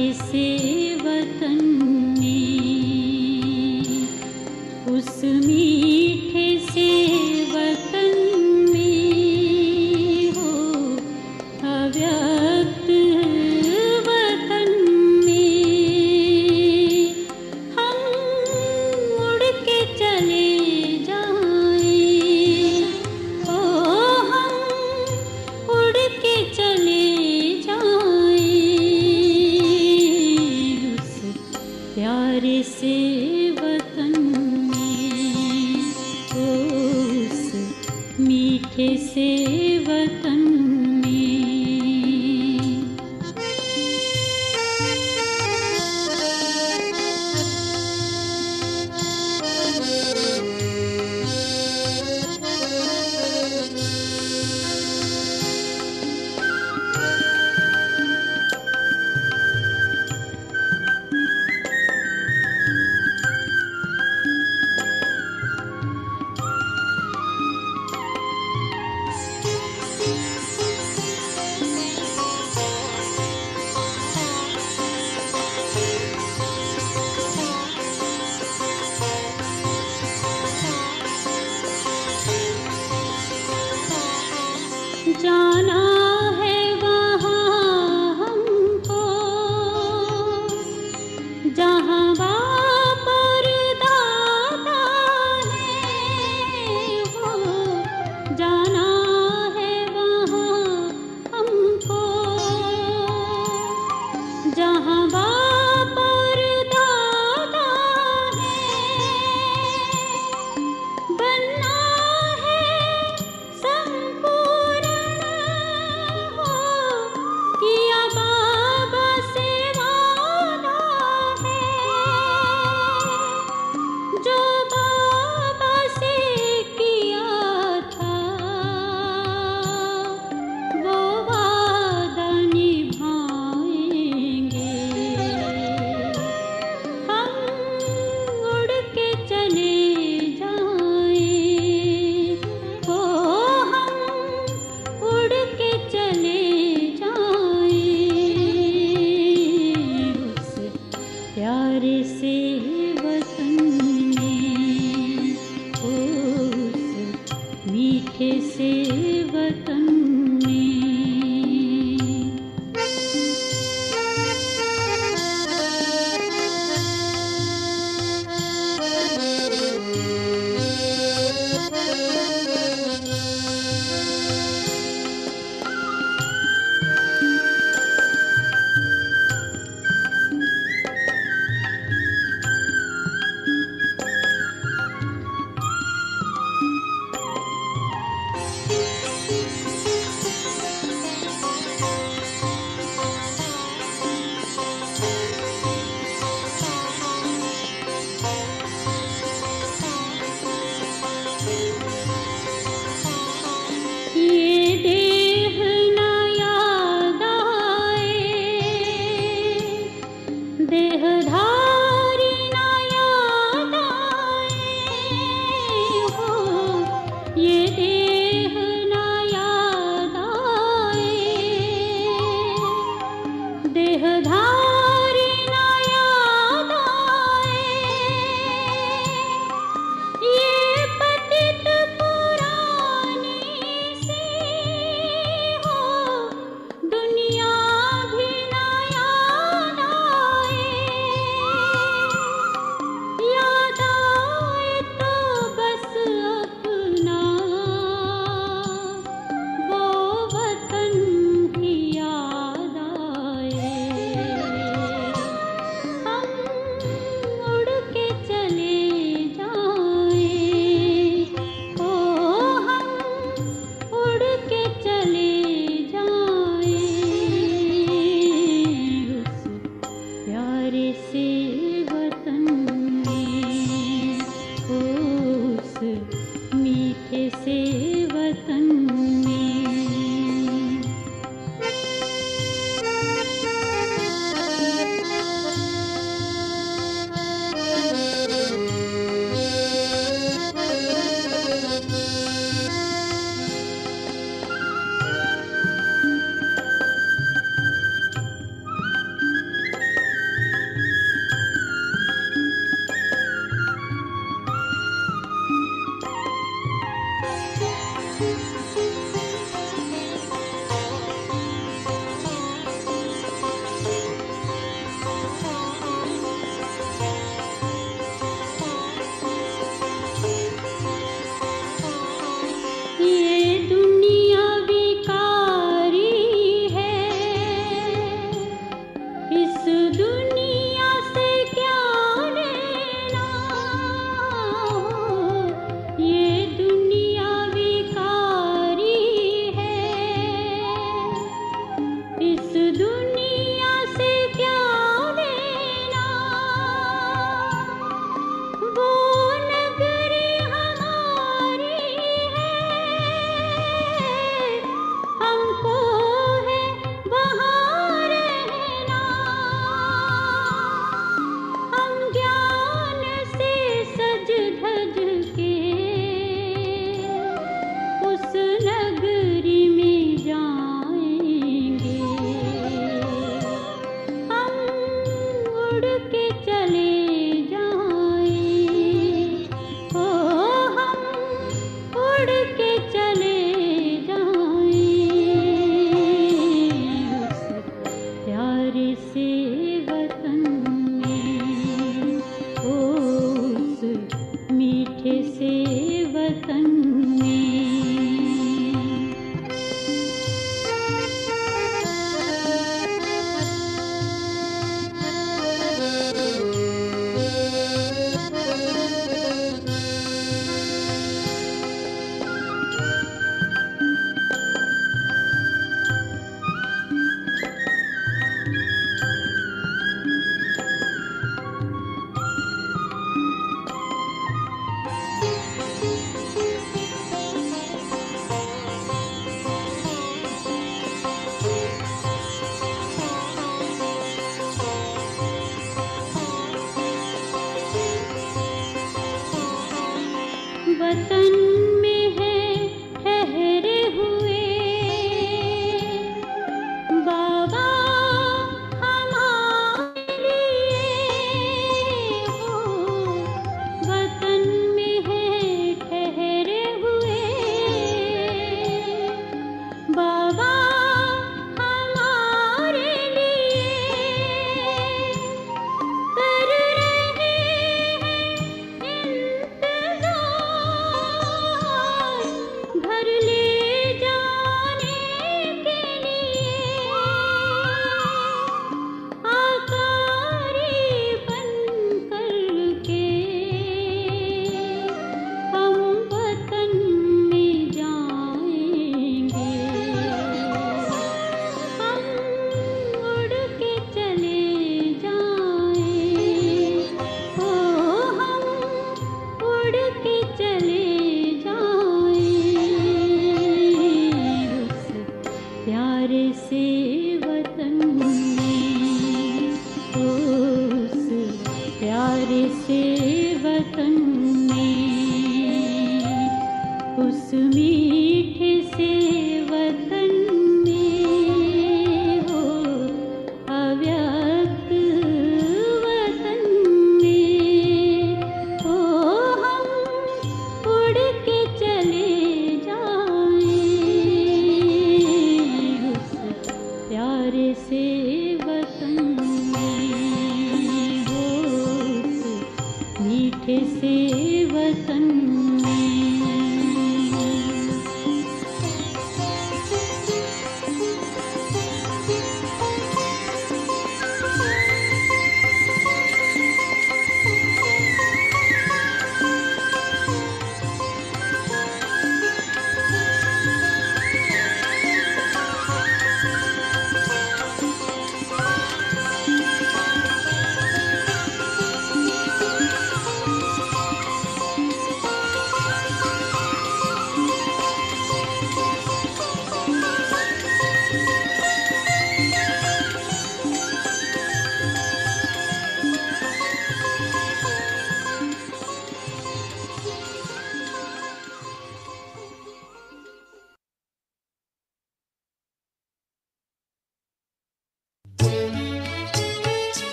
प्यारे से वतन में, उस मीठे से वतन में हो अव्यक्त वतन में हम उड़ के चले जाएं। ओ हम उड़ के चले जाएं उस प्यारे से वतन में, उस मीठे से वतन में। जाना है वहाँ हमको जहाँ बाप और दादा है वो, जाना है वहाँ हमको जहाँ बाप और दादा है। बनना है संपूर्ण हो, किया बाबा से वादा है। जो बाबा से किया था वो वादा निभाएंगे। हम उड़ के चले जाएं। ओ हम उड़ के चले जाएं उस प्यारे से वतन में, उस मीठे से वतन में। ये देह न याद आए, देहधारी न याद आए हो। ये देह न याद आए, देहधारी न याद आए। ये पतित पुरानी सी हो दुनिया भी न याद आए। याद आए तो बस अपना वो वतन ही याद आए। हम उड़ के चले जाएं। ओ हम उड़ के चले जाएं उस प्यारे से वतन में, उस मीठे से वतन में। उड़ के चले जाएं, ओ हम उड़ के चले जाएं उस प्यारे से वतन में, ओ उस मीठे से वतन में।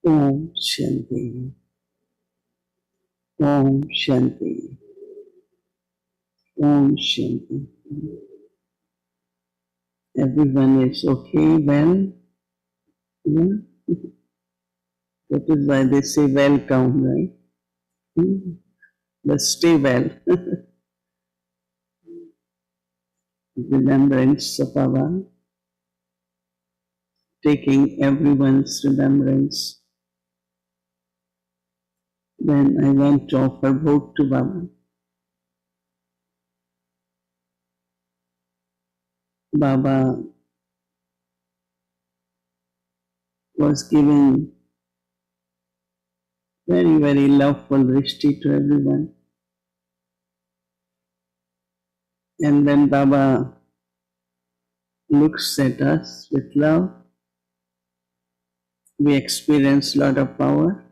Om Shanti. Om Shanti. Om Shanti. Everyone is okay, well? Yeah? That is why they say welcome, right? Hmm. But stay well. Remembrance of Baba, taking everyone's remembrance. Then I want to offer both to Baba. Baba was giving very, very loveful drishti to everyone. And then Baba looks at us with love. We experience a lot of power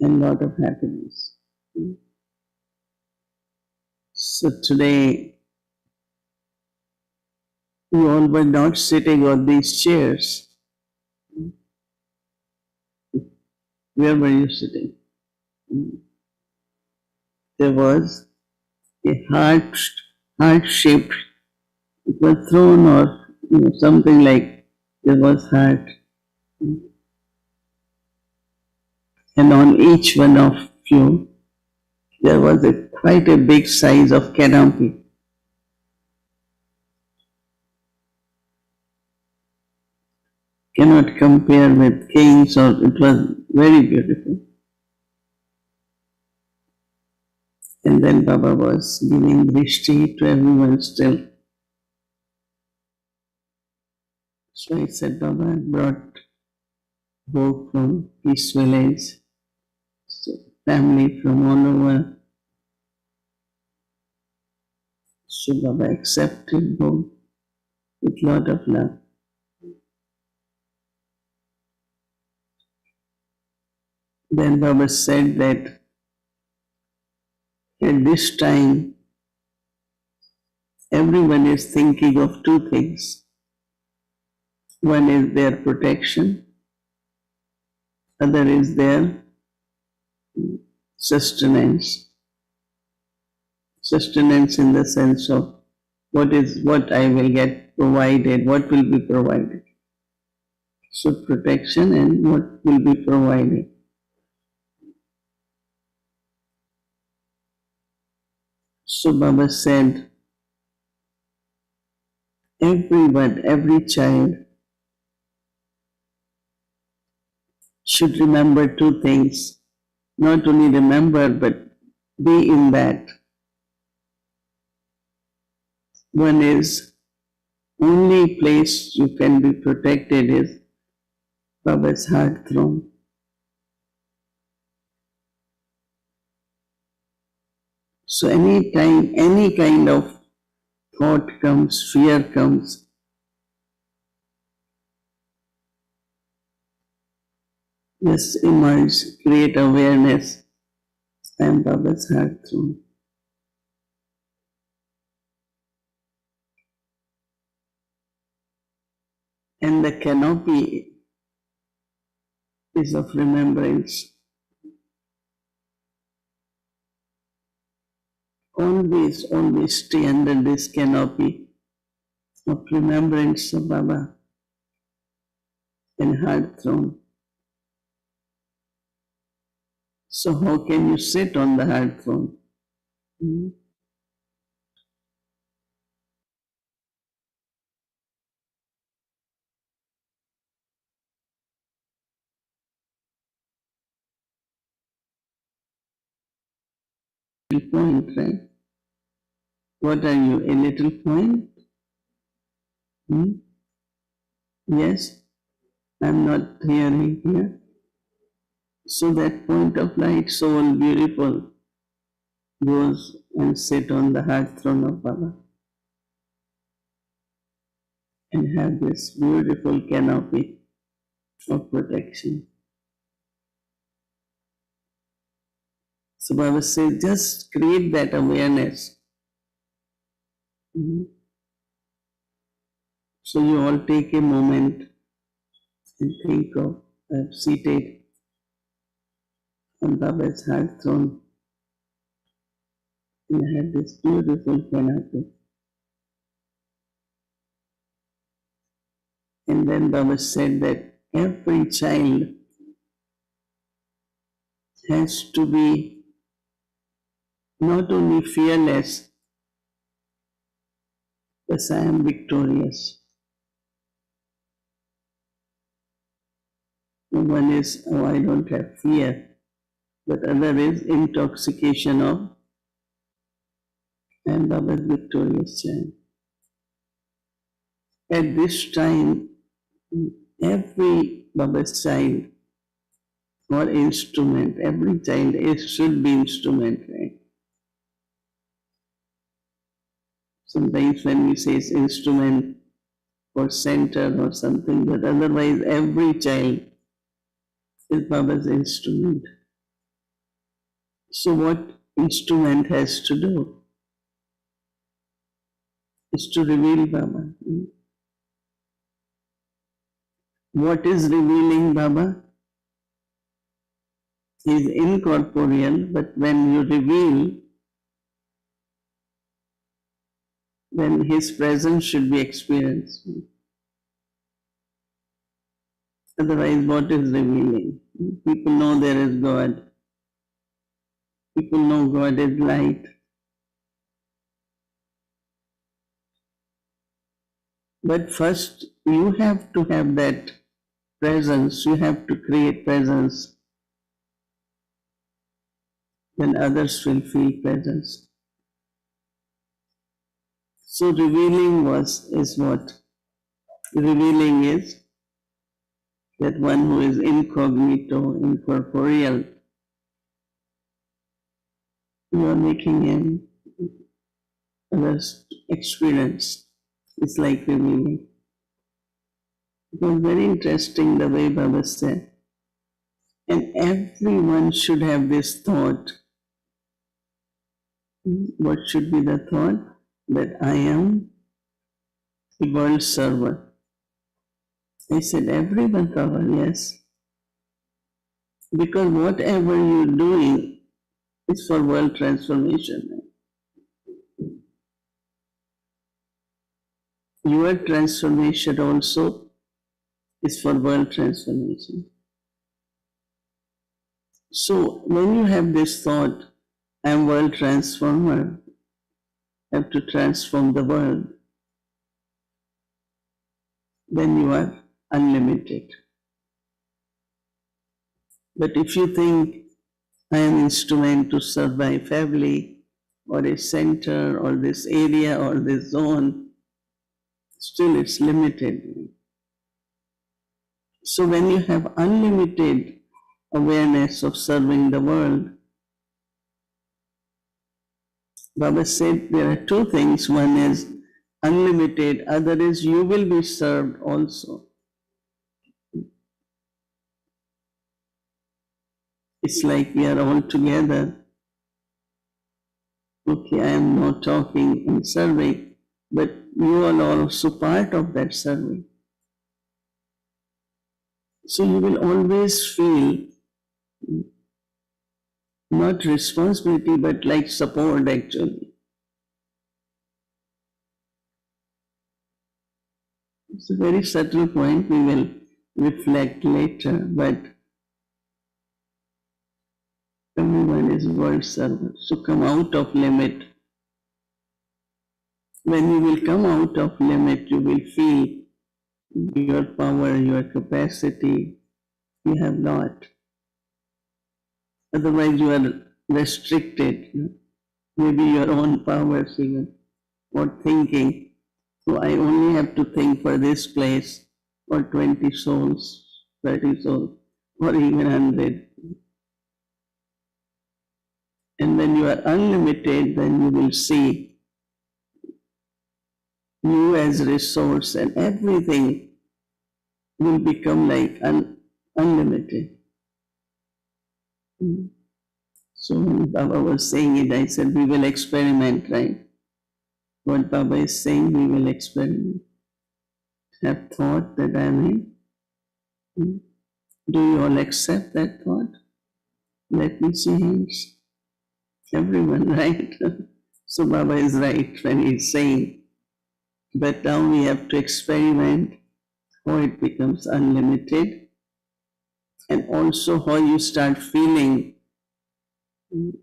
and a lot of happiness. So today, you all were not sitting on these chairs. Where were you sitting? There was a heart-shaped, it was throne or something like there was heart. And on each one of you, there was quite a big size of canopy. Cannot compare with kings, or it was very beautiful. And then Baba was giving drishti to everyone still. So I said, Baba brought folk from Peace Village, so family from all over. So Baba accepted both with lot of love. Then Baba said that at this time, everyone is thinking of two things. One is their protection, other is their sustenance. Sustenance in the sense of what I will get provided, what will be provided. So protection and what will be provided. So Baba said, everyone, every child should remember two things. Not only remember, but be in that. One is only place you can be protected is Baba's heart throne. So any time, any kind of thought comes, fear comes, just emerge, create awareness. I am Baba's heart throne. And the canopy is of remembrance. Always, always stay under this canopy of remembrance of Baba and heart throne. So how can you sit on the heart throne? Little point, right? What are you, a little point? Yes, I'm not hearing here. So that point of light, soul, beautiful, goes and sit on the heart throne of Baba and have this beautiful canopy of protection. So Baba says, just create that awareness. So you all take a moment and think of I'm seated on Baba's heart throne, and I had this beautiful canopy. And then Baba said that every child has to be not only fearless, but I am victorious. One is, oh, I don't have fear, but other is intoxication of, I am Baba's victorious child. At this time, every Baba's child or instrument, every child should be instrument, right? Sometimes when we say instrument or center or something, but otherwise every child is Baba's instrument. So what instrument has to do is to reveal Baba. What is revealing Baba? He is incorporeal, but when you reveal, then his presence should be experienced. Otherwise, what is revealing? People know there is God. People know God is light. But first, you have to have that presence. You have to create presence. Then others will feel presence. So revealing is what? Revealing is that one who is incognito, incorporeal, you are making him others experience. It's like revealing. It was very interesting the way Baba said. And everyone should have this thought. What should be the thought? That I am the world server. I said, everyone, Baba, yes. Because whatever you're doing is for world transformation. Your transformation also is for world transformation. So when you have this thought, I am world transformer, I have to transform the world, then you are unlimited. But if you think I am instrument to serve my family or a center or this area or this zone, still it's limited. So when you have unlimited awareness of serving the world, Baba said there are two things. One is unlimited, other is you will be served also. It's like we are all together. Okay, I am not talking and serving, but you are also part of that serving. So you will always feel not responsibility, but like support actually. It's a very subtle point, we will reflect later, but everyone is world server. So come out of limit. When you will come out of limit, you will feel your power, your capacity, you have not. Otherwise you are restricted, maybe your own powers even, or thinking. So I only have to think for this place, or 20 souls, 30 souls, or even 100. And when you are unlimited, then you will see you as resource and everything will become like unlimited. So when Baba was saying it, I said, we will experiment, right? What Baba is saying, we will experiment. Have thought that I am Do you all accept that thought? Let me see hands. Everyone, right? So Baba is right when he's saying, but now we have to experiment how it becomes unlimited and also how you start feeling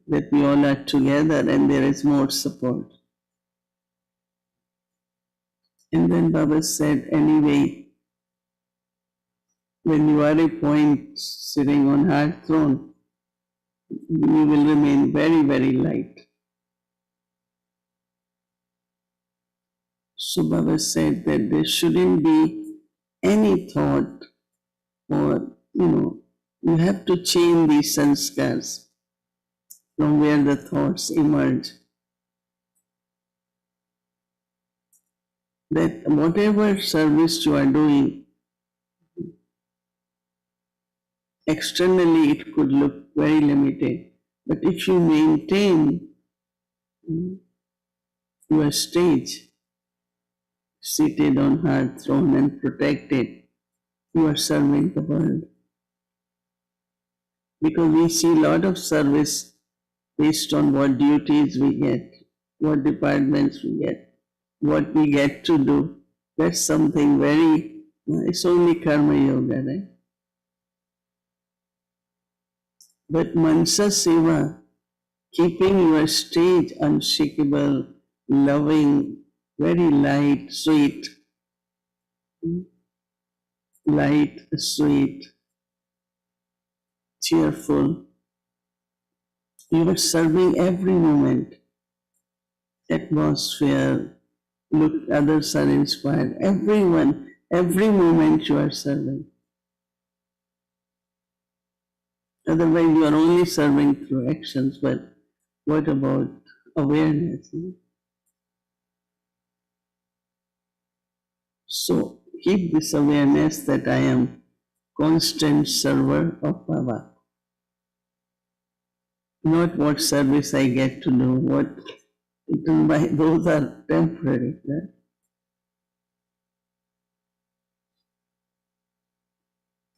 that we all are together and there is more support. And then Baba said, anyway, when you are a point sitting on heart throne, you will remain very, very light. So Baba said that there shouldn't be any thought or, you have to change these sanskars from where the thoughts emerge. That whatever service you are doing, externally it could look very limited, but if you maintain your stage seated on her throne and protected, you are serving the world. Because we see a lot of service based on what duties we get, what departments we get, what we get to do. That's something very, it's only karma yoga, right? But mansa seva, keeping your stage unshakable, loving, very light, sweet, cheerful. You are serving every moment, atmosphere, look, others are inspired. Everyone, every moment you are serving. Otherwise, you are only serving through actions, but what about awareness? So keep this awareness that I am constant server of Baba. Not what service I get to do, what those are temporary. Right?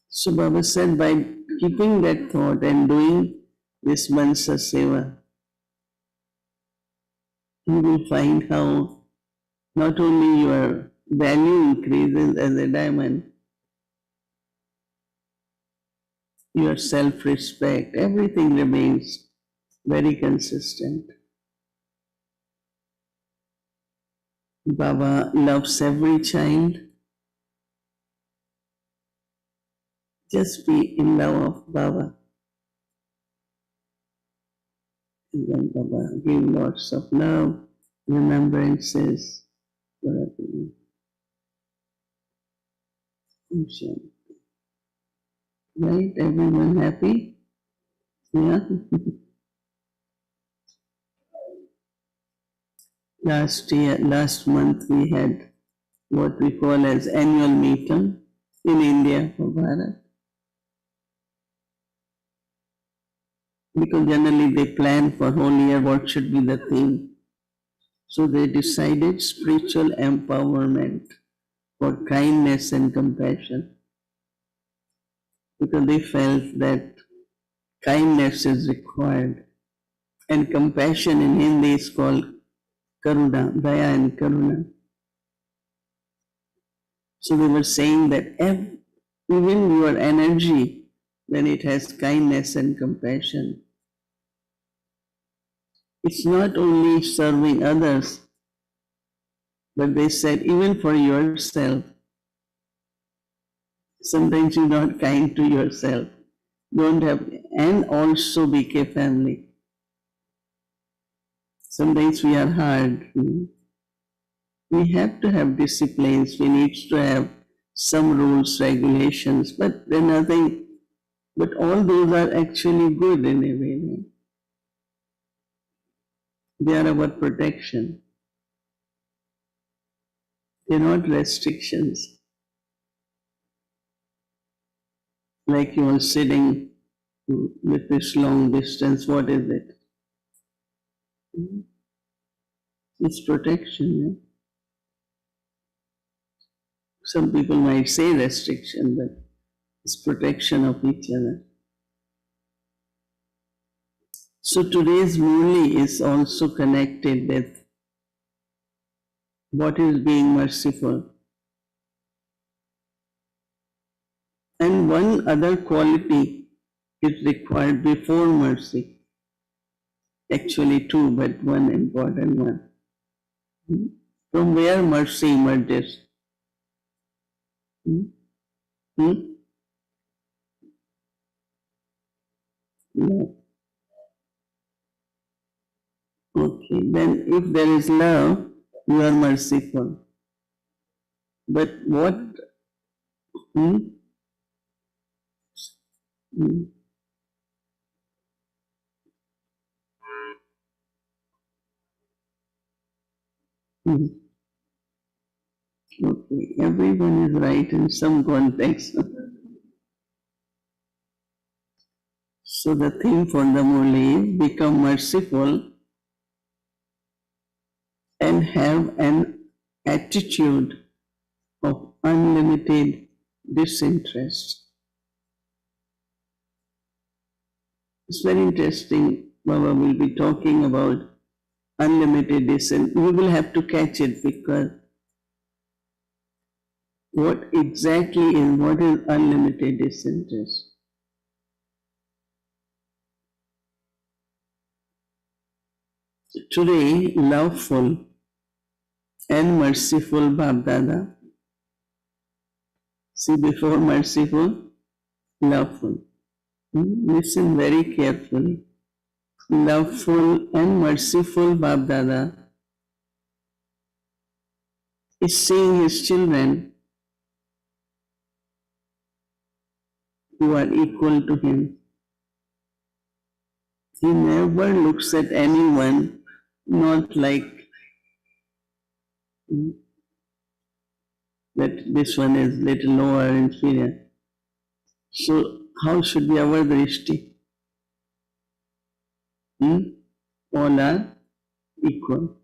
So Baba said, by keeping that thought and doing this mansa seva, you will find how not only your value increases as a diamond, your self-respect, everything remains very consistent. Baba loves every child. Just be in love of Baba. And then Baba give lots of love, remembrances. Right? Everyone happy? Yeah. Last month we had what we call as annual meeting in India for Bharat. Because generally they plan for whole year what should be the theme. So they decided spiritual empowerment for kindness and compassion. Because they felt that kindness is required. And compassion in Hindi is called karuna, daya and karuna. So they were saying that even your energy, when it has kindness and compassion, it's not only serving others, but they said even for yourself. Sometimes you're not kind to yourself. Don't have, and also BK family. Sometimes we are hard. We have to have disciplines. We need to have some rules, regulations, but they're nothing. But all those are actually good in a way. They are about protection. They're not restrictions. Like you are sitting with this long distance, what is it? It's protection. Some people might say restriction, but It's protection of each other. So today's Murli is also connected with what is being merciful. And one other quality is required before mercy. Actually two, but one important one. From where mercy emerges? Hmm? Hmm? No. Okay, then if there is love, you are merciful. But what? Hmm? Hmm? Hmm. Okay, everyone is right in some context. So the theme for the Murli is become merciful and have an attitude of unlimited disinterest. It's very interesting. Baba will be talking about unlimited disinterest. We will have to catch it because what exactly is what is unlimited disinterest? Today, loveful and merciful Bab-Dada. See, before merciful, loveful. Listen very carefully. Loveful and merciful Bab-Dada is seeing his children who are equal to him. He never looks at anyone not like that this one is little lower, inferior. So how should be our drishti? All are equal.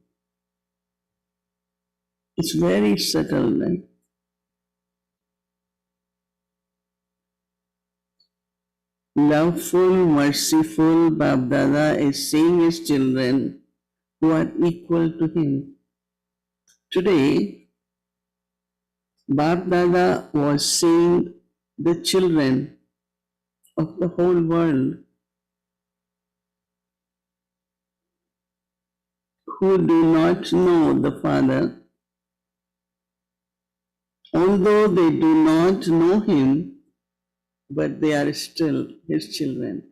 It's very subtle, right? Loveful, merciful Bab-Dada is seeing his children who are equal to him. Today, Bab-Dada was seeing the children of the whole world who do not know the Father, although they do not know him, but they are still his children.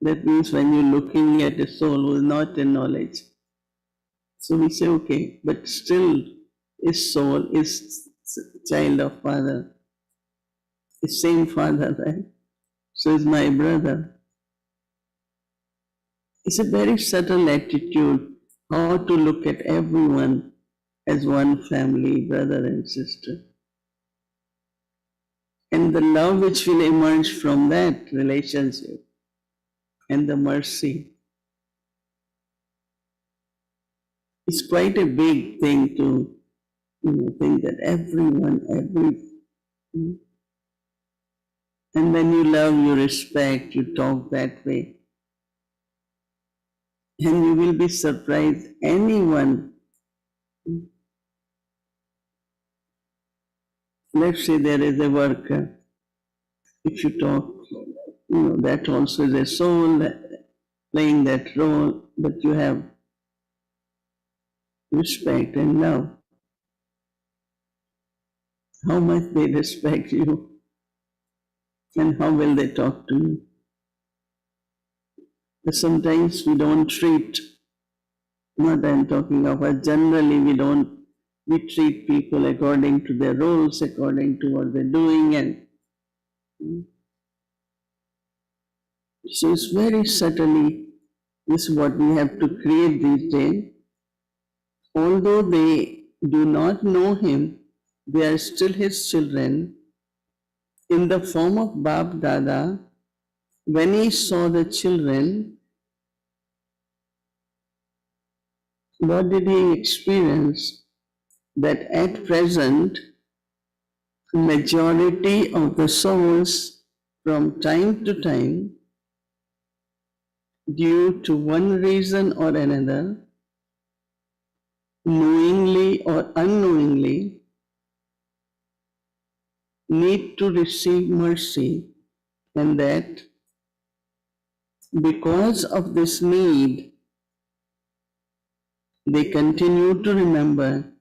That means when you're looking at a soul who is not in knowledge, so we say, okay, but still his soul is child of Father, is same Father, right? So is my brother. It's a very subtle attitude how to look at everyone as one family, brother and sister. And the love which will emerge from that relationship and the mercy is quite a big thing to think that everyone, and when you love, you respect, you talk that way. And you will be surprised. Anyone, let's say there is a worker, if you talk, that also is a soul playing that role, but you have respect and love. How much they respect you and how will they talk to you. But sometimes we don't treat, not I'm talking about, generally we treat people according to their roles, according to what they're doing, and so it's very subtly, this is what we have to create these days. Although they do not know him, they are still his children. In the form of Bab Dada, when he saw the children, what did he experience? That at present, majority of the souls from time to time, due to one reason or another, knowingly or unknowingly, need to receive mercy, and that because of this need, they continue to remember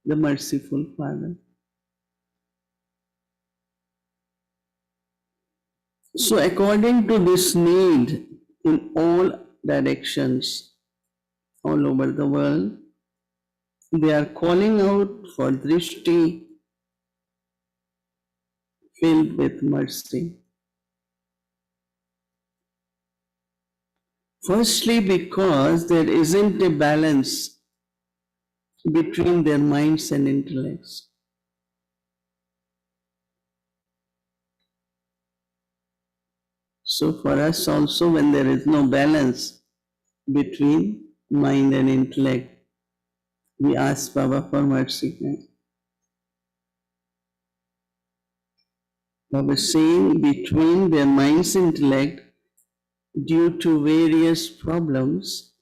the merciful Father. So according to this need in all directions, all over the world, they are calling out for drishti filled with mercy. Firstly, because there isn't a balance between their minds and intellects. So for us also, when there is no balance between mind and intellect, we ask Baba for mercy. Baba is saying between their mind's intellect, due to various problems,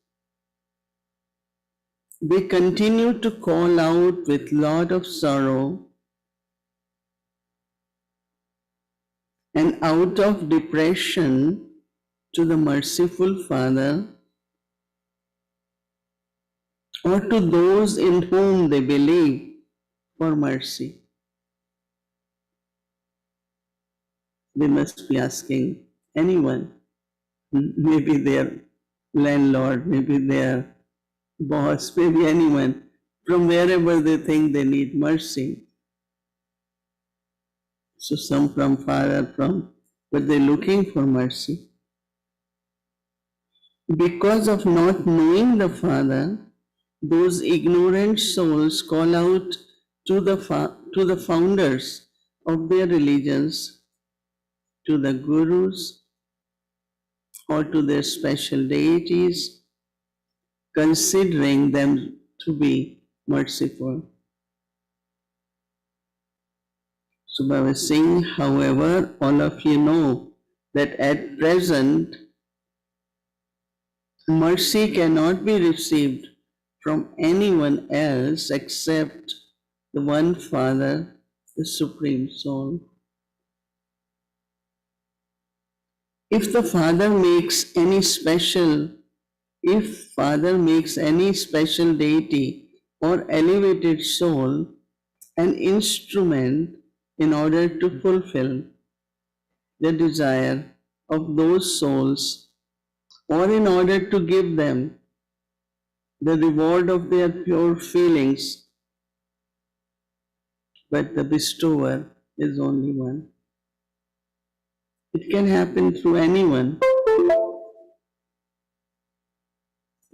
they continue to call out with lot of sorrow, and out of depression to the merciful Father, or to those in whom they believe, for mercy. They must be asking anyone, maybe their landlord, maybe their boss, maybe anyone, from wherever they think they need mercy. So some from far, from, but they're looking for mercy. Because of not knowing the Father, those ignorant souls call out to the founders of their religions, to the gurus, or to their special deities, considering them to be merciful. So Baba is saying, however, all of you know that at present, mercy cannot be received from anyone else except the one Father, the Supreme Soul. If Father makes any special deity or elevated soul an instrument in order to fulfill the desire of those souls, or in order to give them the reward of their pure feelings, but the bestower is only one. It can happen through anyone.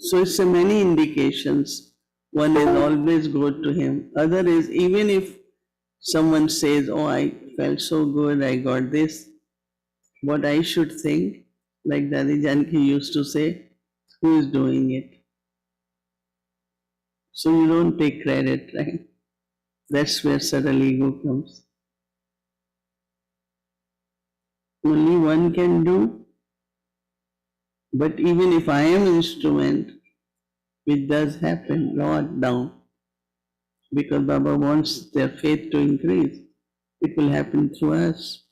So it's a many indications. One is always good to him. Other is, even if someone says, oh, I felt so good, I got this, what I should think, like Dadi Janki used to say, who is doing it? So you don't take credit, right? That's where subtle ego comes. Only one can do, but even if I am instrument, which does happen, lot down, because Baba wants their faith to increase, it will happen through us.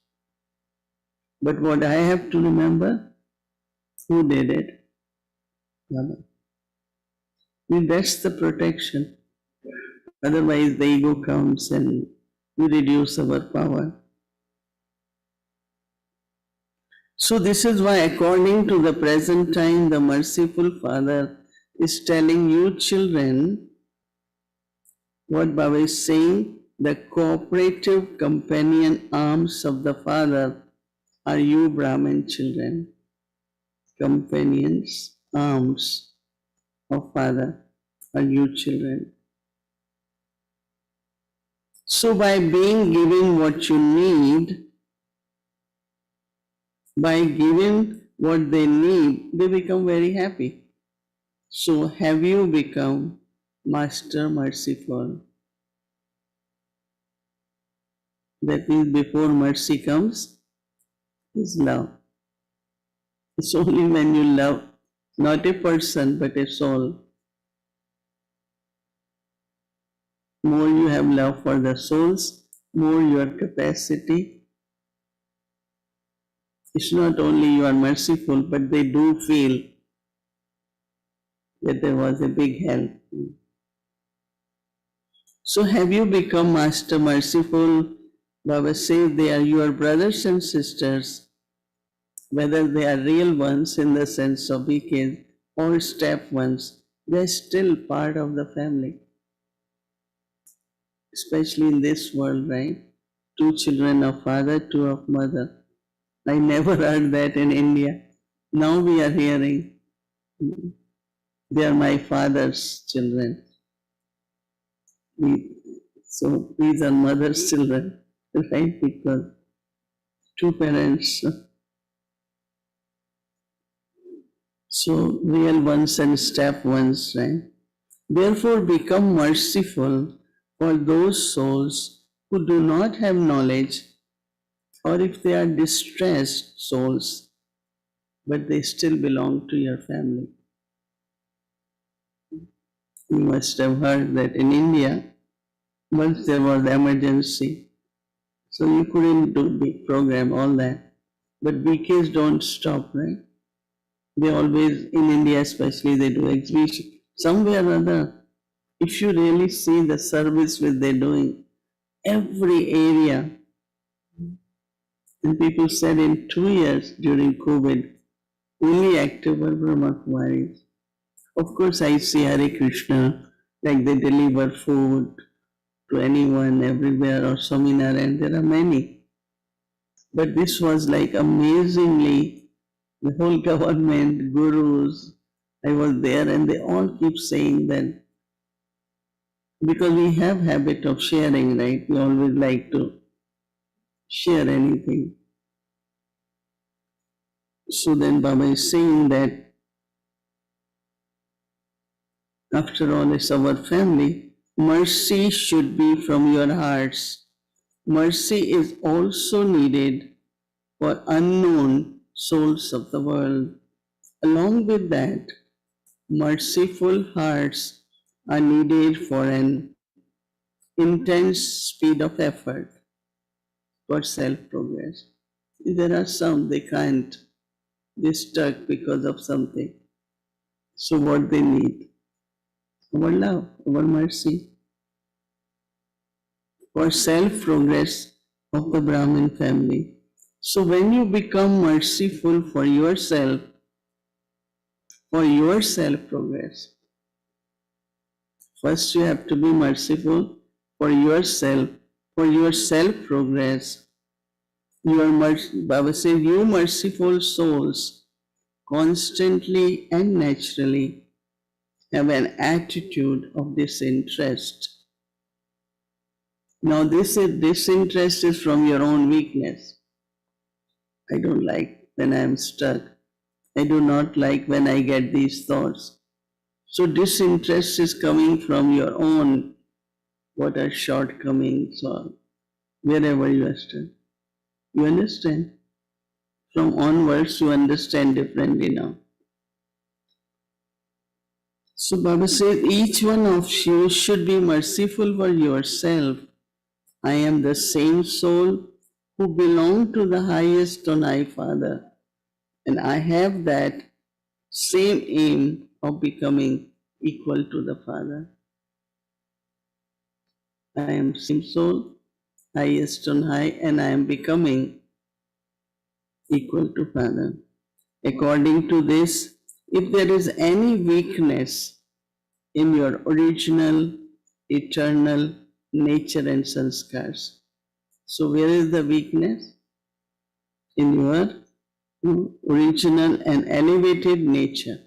But what I have to remember, who did it? Baba. That's the protection. Otherwise the ego comes and we reduce our power. So this is why, according to the present time, the merciful Father is telling you children, what Baba is saying, the cooperative companion arms of the Father are you Brahmin children. Companions, arms of Father are you children. So by being given what you need, by giving what they need, they become very happy. So have you become Master Merciful? That means before mercy comes is love. It's only when you love not a person but a soul. More you have love for the souls, more your capacity. It's not only you are merciful, but they do feel that there was a big help. So have you become Master Merciful? Baba says they are your brothers and sisters, whether they are real ones in the sense of weekend or step ones, they're still part of the family, especially in this world, right? Two children of father, two of mother. I never heard that in India. Now we are hearing they are my father's children. So these are mother's children, right? Because two parents, so real ones and step ones, right? Therefore, become merciful for those souls who do not have knowledge, or if they are distressed souls, but they still belong to your family. You must have heard that in India, once there was emergency, so you couldn't do big program, all that. But BKs don't stop, right? They always, in India especially, they do exhibition. Somewhere or other, if you really see the service which they're doing, every area, and people said in 2 years during COVID, only active were Brahma Kumaris. Of course, I see Hare Krishna, like they deliver food to anyone, everywhere, or seminar, and there are many. But this was like amazingly, the whole government, gurus, I was there, and they all keep saying that because we have habit of sharing, right? We always like to share anything. So then Baba is saying that after all, it's our family. Mercy should be from your hearts. Mercy is also needed for unknown souls of the world. Along with that, merciful hearts are needed for an intense speed of effort for self-progress. There are some, they can't, they stuck because of something. So what they need? Our love, our mercy, for self-progress of the Brahmin family. So when you become merciful for your self-progress, first you have to be merciful for yourself, for your self-progress. Baba says, you merciful souls constantly and naturally have an attitude of disinterest. Now this disinterest is from your own weakness. I don't like when I am stuck. I do not like when I get these thoughts. So disinterest is coming from your own, what are shortcomings or wherever you are stuck. You understand? From onwards you understand differently now. So Baba says each one of you should be merciful for yourself. I am the same soul who belong to the highest on high Father, and I have that same aim of becoming equal to the Father. I am same soul, highest on high, and I am becoming equal to Father. According to this, if there is any weakness in your original, eternal nature and sanskars, so where is the weakness? In your original and elevated nature.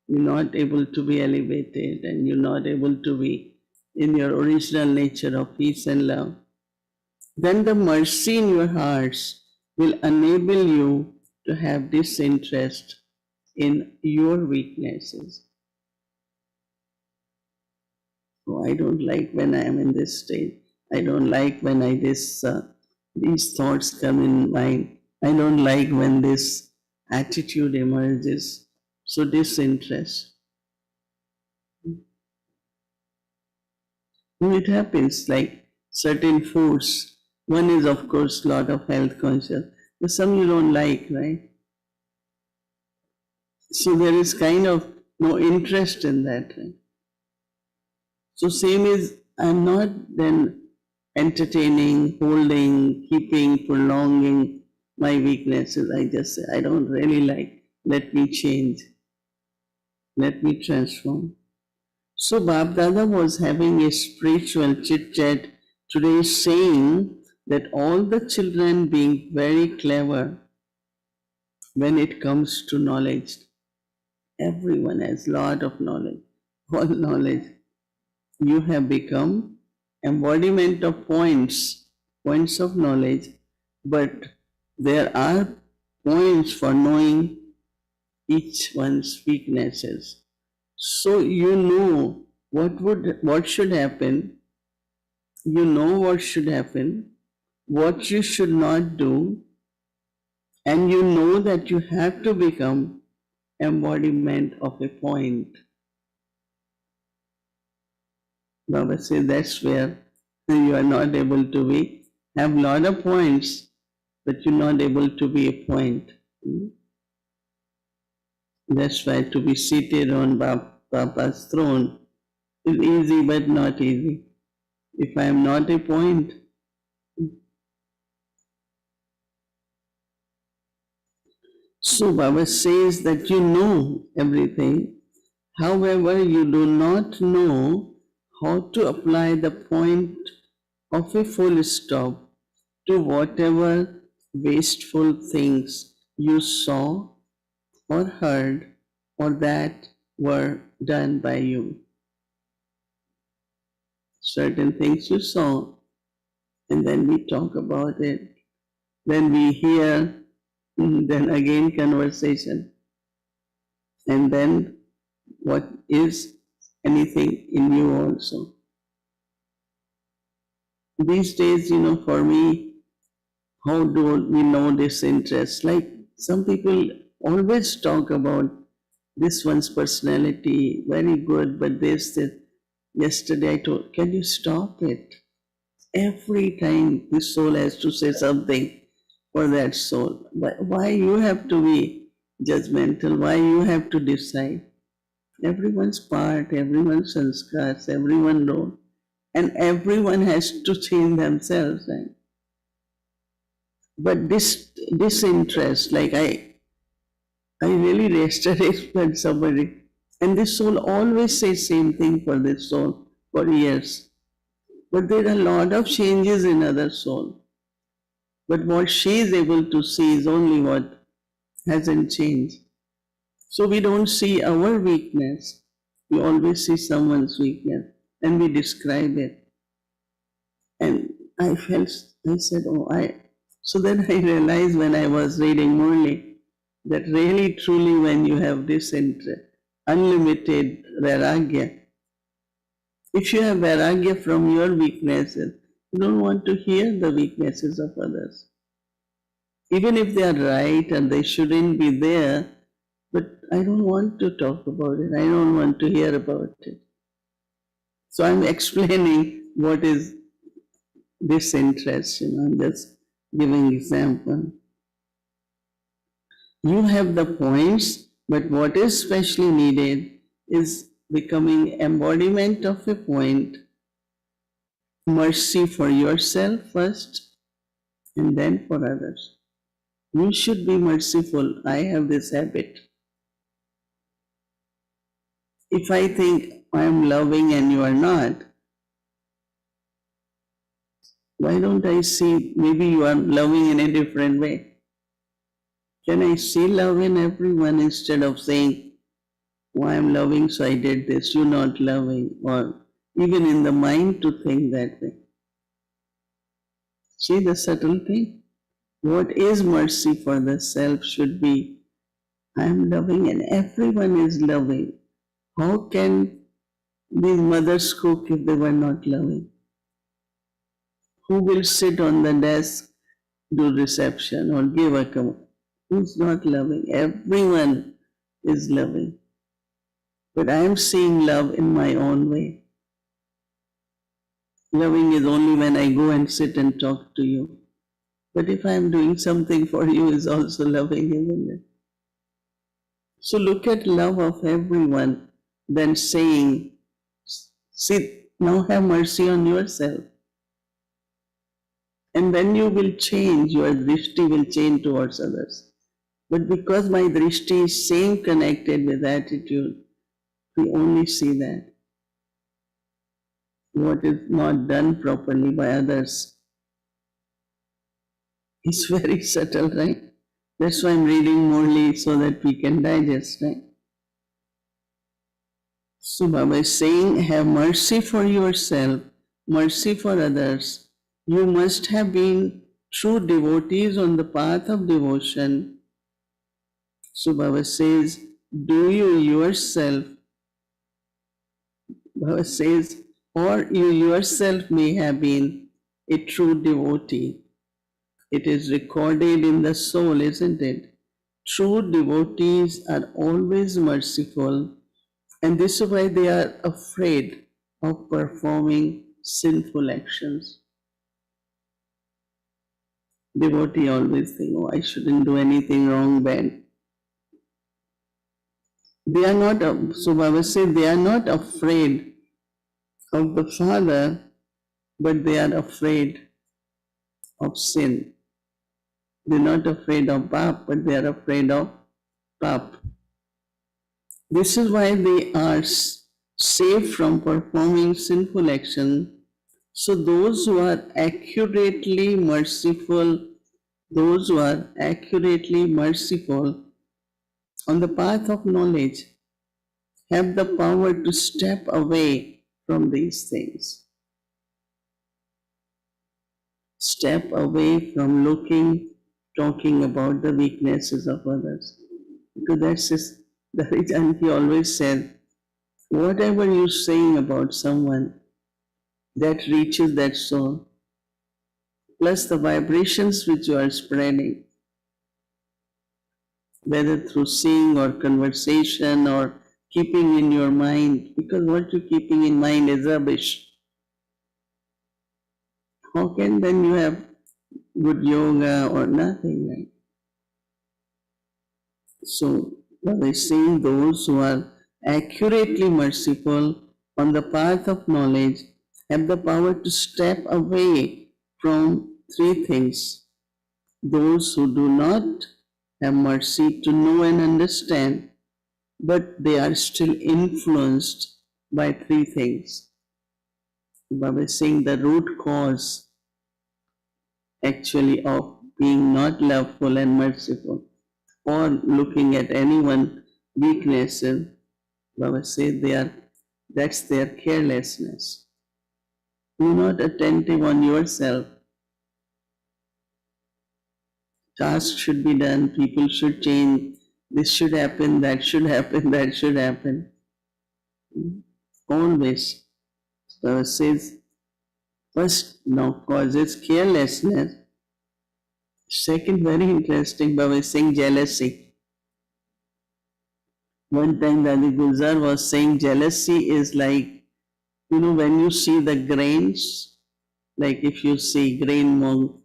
You're not able to be elevated and you're not able to be in your original nature of peace and love. Then the mercy in your hearts will enable you to have disinterest in your weaknesses. Oh, I don't like when I am in this state. I don't like when I this these thoughts come in mind. I don't like when this attitude emerges. So disinterest. It happens like certain foods. One is of course lot of health conscious, but some you don't like, right? So there is kind of no interest in that, right? So same is I'm not then entertaining, holding, keeping, prolonging my weaknesses. I just say I don't really like. Let me change. Let me transform. So Bab Dada was having a spiritual chit chat today saying that all the children being very clever when it comes to knowledge. Everyone has lot of knowledge, all knowledge. You have become embodiment of points of knowledge, but there are points for knowing each one's weaknesses. So you know what should happen, you know what should happen, what you should not do, and you know that you have to become embodiment of a point. Baba says that's where you are not able to be, have lot of points, but you're not able to be a point. That's why to be seated on Baba's throne is easy but not easy. If I am not a point, so Baba says that you know everything, however, you do not know how to apply the point of a full stop to whatever wasteful things you saw or heard or that were done by you. Certain things you saw, and then we talk about it, then we hear, then again conversation, and then what is anything in you also. These days, for me, how do we know this interest? Like some people always talk about this one's personality, very good, but this. Yesterday I told, can you stop it? Every time the soul has to say something for that soul. Why you have to be judgmental? Why you have to decide? Everyone's part, everyone's sanskars, everyone knows, and everyone has to change themselves. Right? But this disinterest, like I really yesterday met somebody, and this soul always says same thing for this soul for years. But there are a lot of changes in other soul. But what she is able to see is only what hasn't changed. So we don't see our weakness. We always see someone's weakness and we describe it. And I said, so then I realized when I was reading Murli that really truly when you have this unlimited vairagya, if you have vairagya from your weaknesses, you don't want to hear the weaknesses of others. Even if they are right and they shouldn't be there, but I don't want to talk about it. I don't want to hear about it. So I'm explaining what is disinterest, I'm just giving example. You have the points, but what is specially needed is becoming embodiment of a point, mercy for yourself first, and then for others. You should be merciful. I have this habit. If I think I am loving and you are not, why don't I see maybe you are loving in a different way? Can I see love in everyone instead of saying, oh, I am loving so I did this, you're not loving, or even in the mind to think that way. See the subtle thing? What is mercy for the self should be, I am loving and everyone is loving. How can these mothers cook if they were not loving? Who will sit on the desk do reception or give a comment. Who's not loving? Everyone is loving. But I am seeing love in my own way. Loving is only when I go and sit and talk to you. But if I am doing something for you, is also loving, isn't it? So look at love of everyone, then saying, sit, now have mercy on yourself. And then you will change, your drishti will change towards others. But because my drishti is same connected with attitude, we only see that. What is not done properly by others is very subtle, right? That's why I'm reading Murli so that we can digest, right? So Baba is saying, have mercy for yourself, mercy for others. You must have been true devotees on the path of devotion. So Baba says, do you yourself, Baba says, or you yourself may have been a true devotee. It is recorded in the soul, isn't it? True devotees are always merciful, and this is why they are afraid of performing sinful actions. Devotee always think, oh, I shouldn't do anything wrong, bad. They are not, so Baba said, they are not afraid of the Father, but they are afraid of sin. They're not afraid of Pap, but they are afraid of Pap. This is why they are safe from performing sinful action. So those who are accurately merciful, those who are accurately merciful on the path of knowledge have the power to step away from these things. Step away from looking, talking about the weaknesses of others. Because that's just, the Harijanti always said, whatever you're saying about someone, that reaches that soul, plus the vibrations which you are spreading, whether through seeing or conversation or keeping in your mind, because what you're keeping in mind is rubbish. How can then you have good yoga or nothing, right? So, by saying those who are accurately merciful on the path of knowledge have the power to step away from three things. Those who do not have mercy to know and understand, but they are still influenced by three things. Baba is saying the root cause actually of being not loveful and merciful or looking at anyone's weaknesses, Baba says that's their carelessness. You're not attentive on yourself. Tasks should be done, people should change, this should happen, that should happen, that should happen. Always. So it says, first now causes carelessness. Second, very interesting, Baba is saying jealousy. One time Dadi Gulzar was saying jealousy is like, when you see the grains, like if you see grain mung,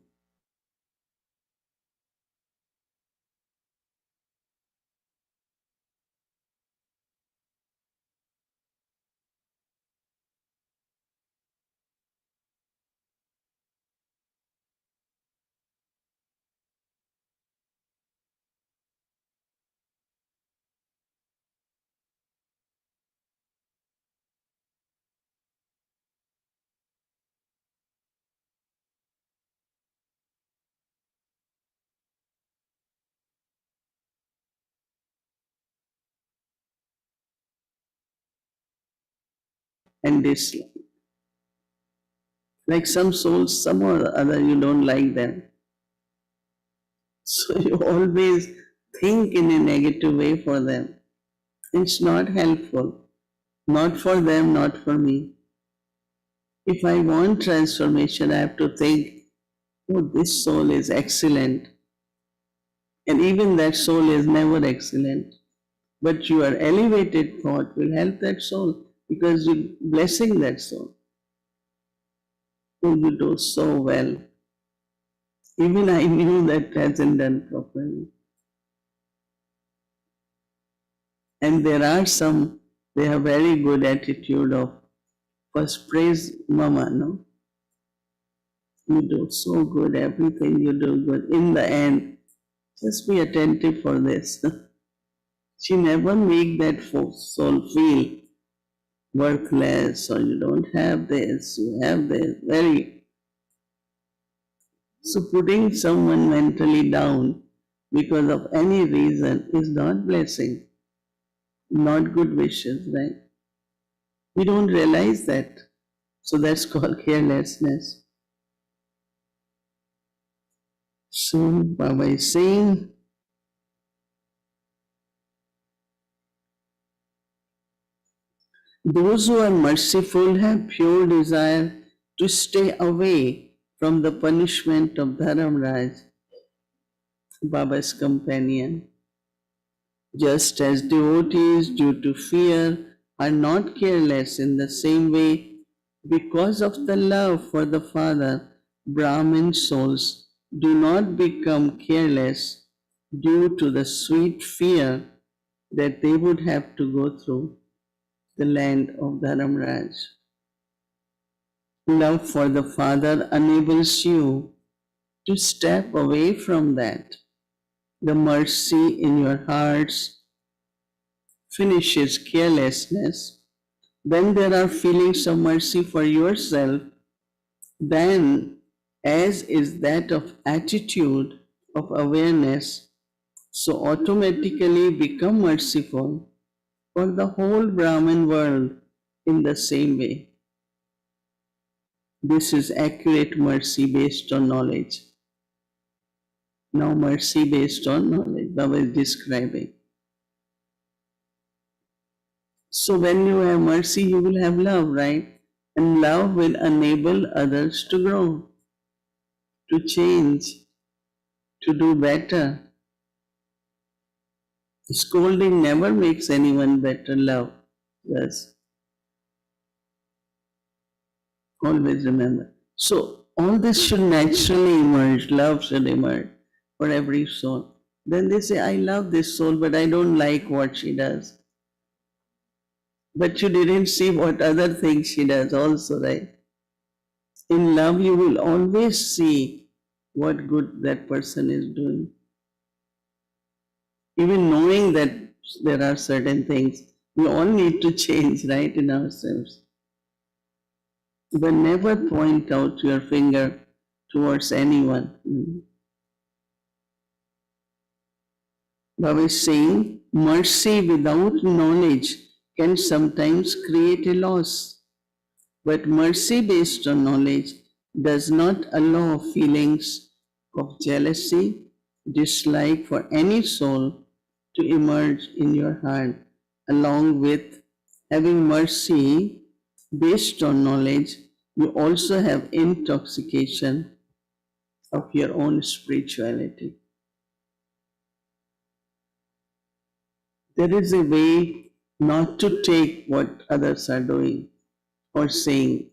and dislike. Like some souls, some or other, you don't like them. So you always think in a negative way for them. It's not helpful. Not for them, not for me. If I want transformation, I have to think oh, this soul is excellent. And even that soul is never excellent. But your elevated thought will help that soul because you're blessing that soul. Oh, you do so well. Even I knew that hasn't done properly. And there are some, they have very good attitude of first praise Mama, no? You do so good, everything you do good. In the end, just be attentive for this. She never make that soul feel worthless or you don't have this, you have this. Very. So putting someone mentally down because of any reason is not blessing, not good wishes, right? We don't realize that. So that's called carelessness. So Baba is saying, those who are merciful have pure desire to stay away from the punishment of Dharamraj, Baba's companion. Just as devotees, due to fear, are not careless in the same way, because of the love for the Father, Brahmin souls do not become careless due to the sweet fear that they would have to go through the land of Dharamraj. Love for the Father enables you to step away from that. The mercy in your hearts finishes carelessness. Then there are feelings of mercy for yourself. Then, as is that of attitude of awareness, so automatically become merciful for the whole Brahman world in the same way. This is accurate mercy based on knowledge. Now, mercy based on knowledge, Baba is describing. So, when you have mercy, you will have love, right? And love will enable others to grow, to change, to do better. Scolding never makes anyone better, love does. Always remember. So, all this should naturally emerge, love should emerge for every soul. Then they say, I love this soul, but I don't like what she does. But you didn't see what other things she does also, right? In love, you will always see what good that person is doing. Even knowing that there are certain things, we all need to change, right, in ourselves. But never point out your finger towards anyone. Baba is saying, mercy without knowledge can sometimes create a loss. But mercy based on knowledge does not allow feelings of jealousy, dislike for any soul to emerge in your heart. Along with having mercy based on knowledge, you also have intoxication of your own spirituality. There is a way not to take what others are doing or saying.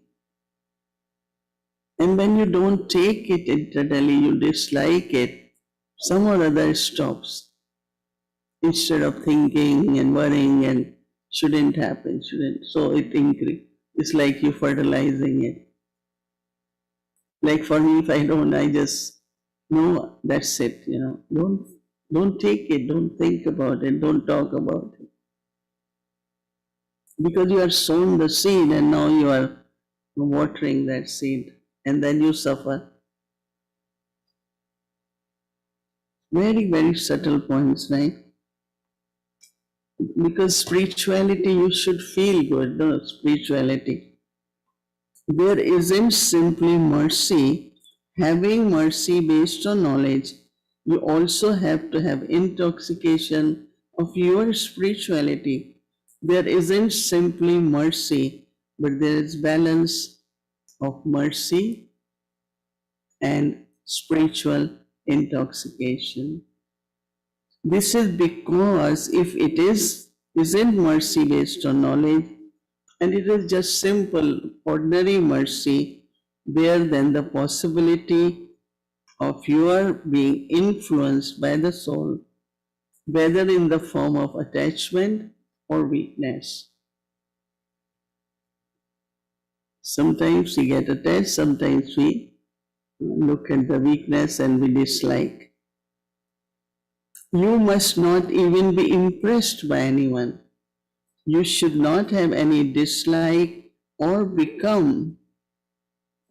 And when you don't take it internally, you dislike it, some or other stops. Instead of thinking and worrying and shouldn't happen, shouldn't, so it increases. It's like you fertilizing it. Like for me, if I don't, I just, no, that's it, Don't take it, don't think about it, don't talk about it. Because you are sown the seed and now you are watering that seed and then you suffer. Very, very subtle points, right? Because spirituality, you should feel good, no? Spirituality. There isn't simply mercy. Having mercy based on knowledge, you also have to have intoxication of your spirituality. There isn't simply mercy, but there is balance of mercy and spiritual intoxication. This is because if it isn't mercy based on knowledge, and it is just simple, ordinary mercy, there then the possibility of your being influenced by the soul, whether in the form of attachment or weakness. Sometimes we get attached, sometimes we look at the weakness and we dislike. You must not even be impressed by anyone. You should not have any dislike or become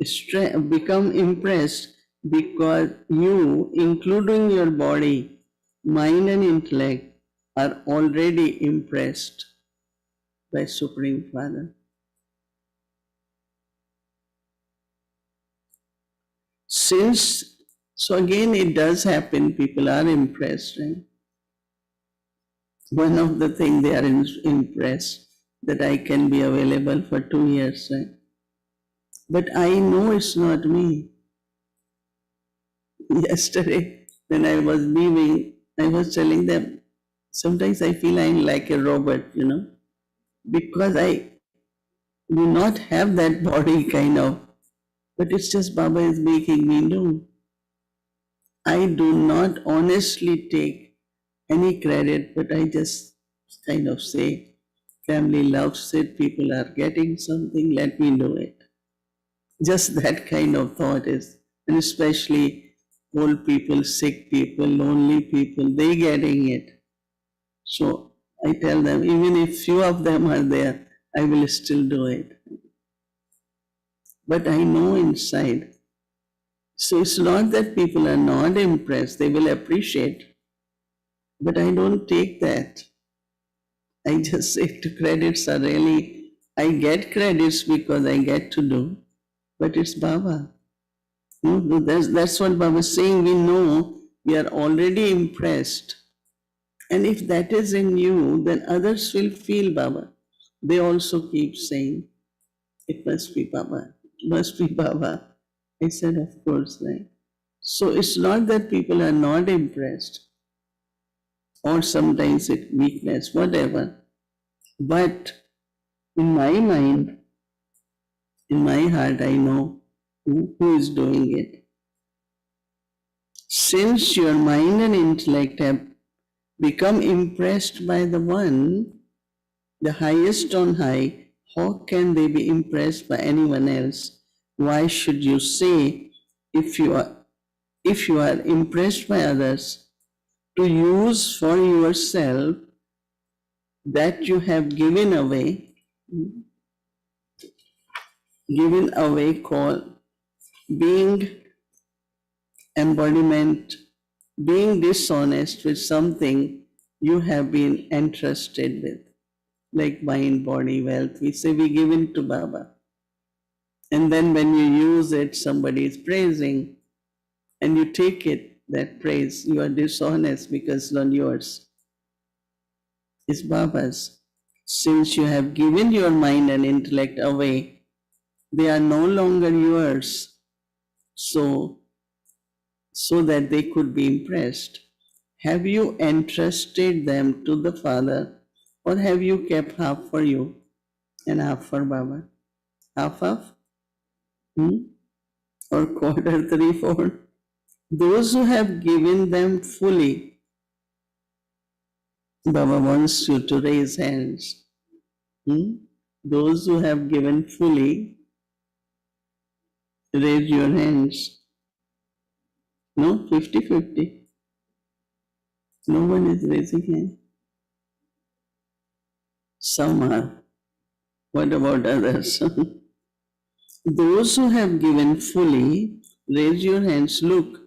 impressed, because you, including your body, mind and intellect, are already impressed by Supreme Father. So again it does happen, people are impressed, right? One of the things they are impressed, that I can be available for 2 years, right? But I know it's not me. Yesterday, when I was leaving, I was telling them, sometimes I feel I'm like a robot, because I do not have that body kind of, but it's just Baba is making me do. I do not honestly take any credit, but I just kind of say, family loves it, people are getting something, let me do it. Just that kind of thought is, and especially old people, sick people, lonely people, they getting it. So I tell them, even if few of them are there, I will still do it. But I know inside. So it's not that people are not impressed, they will appreciate. But I don't take that. I just say the credits are really, I get credits because I get to do, but it's Baba. No, that's what Baba is saying. We know we are already impressed. And if that is in you, then others will feel Baba. They also keep saying, it must be Baba, it must be Baba. I said, of course, right? So it's not that people are not impressed, or sometimes it's weakness, whatever. But in my mind, in my heart, I know who is doing it. Since your mind and intellect have become impressed by the one, the highest on high, how can they be impressed by anyone else? Why should you say, if you are impressed by others, to use for yourself that you have given away called being embodiment, being dishonest with something you have been entrusted with, like mind, body, wealth. We say we give it to Baba. And then when you use it, somebody is praising, and you take it, that praise, you are dishonest because it's not yours. It's Baba's. Since you have given your mind and intellect away, they are no longer yours, so that they could be impressed. Have you entrusted them to the Father, or have you kept half for you and half for Baba? Half? Or quarter, three-fourth? Those who have given them fully, Baba wants you to raise hands. Those who have given fully, raise your hands. No, 50-50. No one is raising hands. Some are. What about others? Those who have given fully, raise your hands. Look,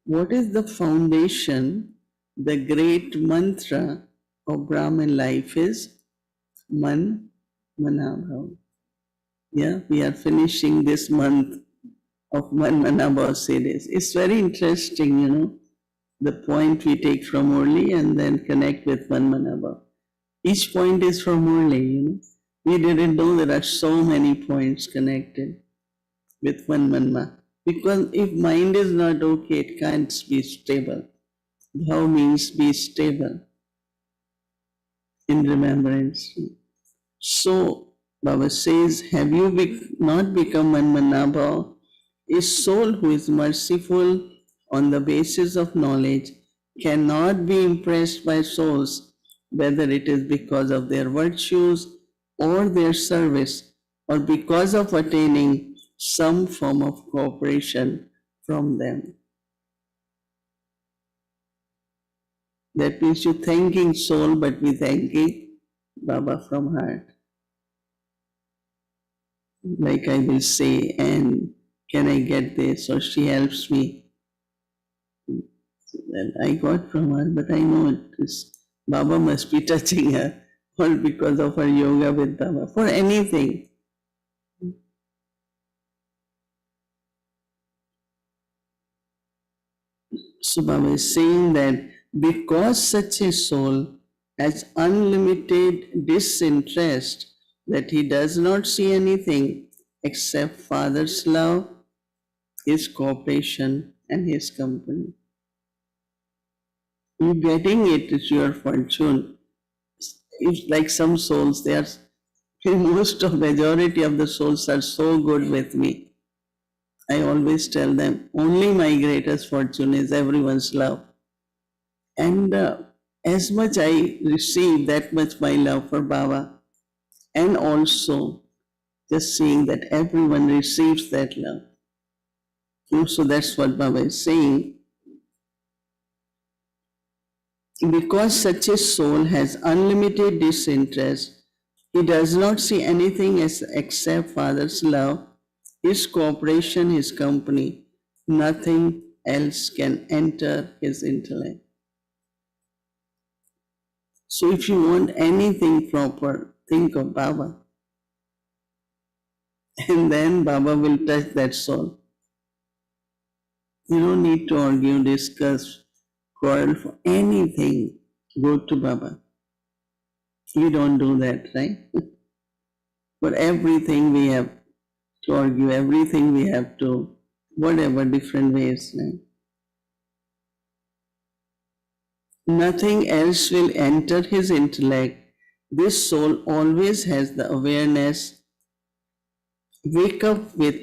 what is the foundation, the great mantra of Brahmin life is Man Manabhav. Yeah, we are finishing this month of Man Manabhav series. It's very interesting, the point we take from Murli and then connect with Man Manabhav. Each point is from Murli, We didn't know there are so many points connected with one Manma. Because if mind is not okay, it can't be stable. Bhav means be stable in remembrance. So Baba says, have you not become Manmanabhav? A soul who is merciful on the basis of knowledge cannot be impressed by souls, whether it is because of their virtues or their service, or because of attaining some form of cooperation from them. That means you thanking soul, but we thanking Baba from heart. Like I will say, and can I get this? Or she helps me. Well, I got from her, but I know it is Baba must be touching her, or because of her yoga with Baba, for anything. So Baba is saying that because such a soul has unlimited disinterest, that he does not see anything except Father's love, his cooperation, and his company. You getting it is your fortune. It's like some souls, they are most of majority of the souls are so good with me. I always tell them only my greatest fortune is everyone's love. And as much I receive, that much my love for Baba. And also just seeing that everyone receives that love. So that's what Baba is saying. Because such a soul has unlimited disinterest, he does not see anything as except Father's love, his cooperation, his company. Nothing else can enter his intellect. So if you want anything proper, think of Baba. And then Baba will touch that soul. You don't need to argue, discuss, quarrel for anything. Go to Baba. We don't do that, right? For everything we have to argue, everything we have to, whatever different ways. Right? Nothing else will enter his intellect. This soul always has the awareness. Wake up with,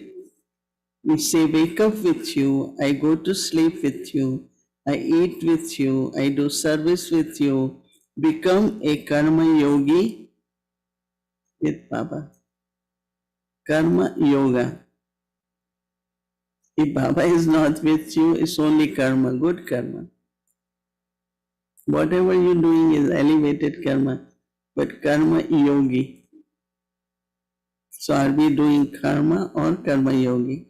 we say, wake up with you. I go to sleep with you. I eat with you. I do service with you. Become a karma yogi with Baba. Karma yoga. If Baba is not with you, it's only karma, good karma. Whatever you're doing is elevated karma, but karma yogi. So are we doing karma or karma yogi?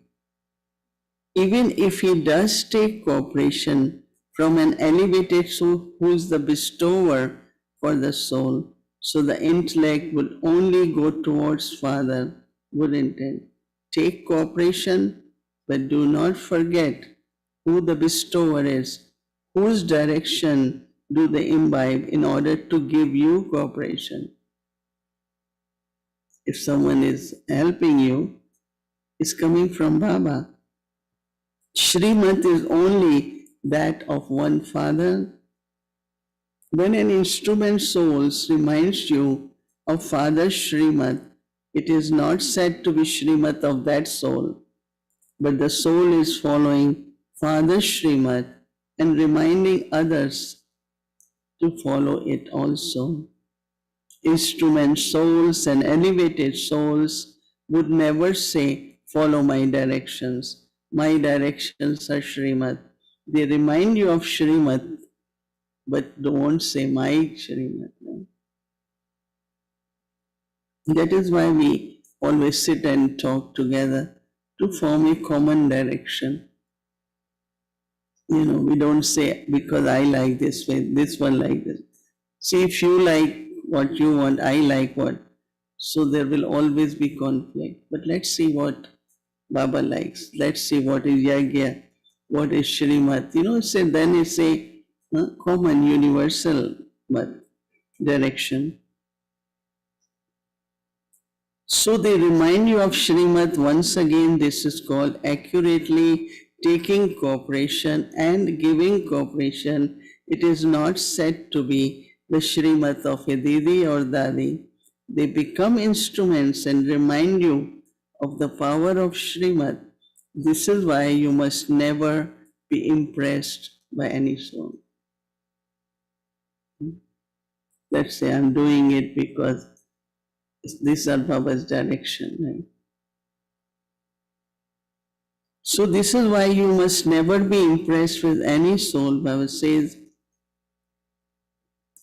Even if he does take cooperation from an elevated soul who is the bestower for the soul, so the intellect will only go towards Father, good intent. Take cooperation, but do not forget who the bestower is, whose direction do they imbibe in order to give you cooperation. If someone is helping you, it's coming from Baba. Shrimat is only that of one Father. When an instrument soul reminds you of Father's Shrimat, it is not said to be Shrimat of that soul, but the soul is following Father's Shrimat and reminding others to follow it also. Instrument souls and elevated souls would never say, follow my directions. My directions are Shrimat. They remind you of Shrimat, but don't say my Shrimat. That is why we always sit and talk together to form a common direction. We don't say because I like this way, this one like this. See, if you like what you want, I like what. So there will always be conflict. But let's see what Baba likes. Let's see what is Yagya, what is Shrimat. Then it's a common universal but direction. So they remind you of Srimad once again. This is called accurately taking cooperation and giving cooperation. It is not said to be the Srimad of a Didi or Dadi. They become instruments and remind you of the power of Srimad. This is why you must never be impressed by any song. Let's say I'm doing it because these are Baba's direction. Right? So this is why you must never be impressed with any soul. Baba says,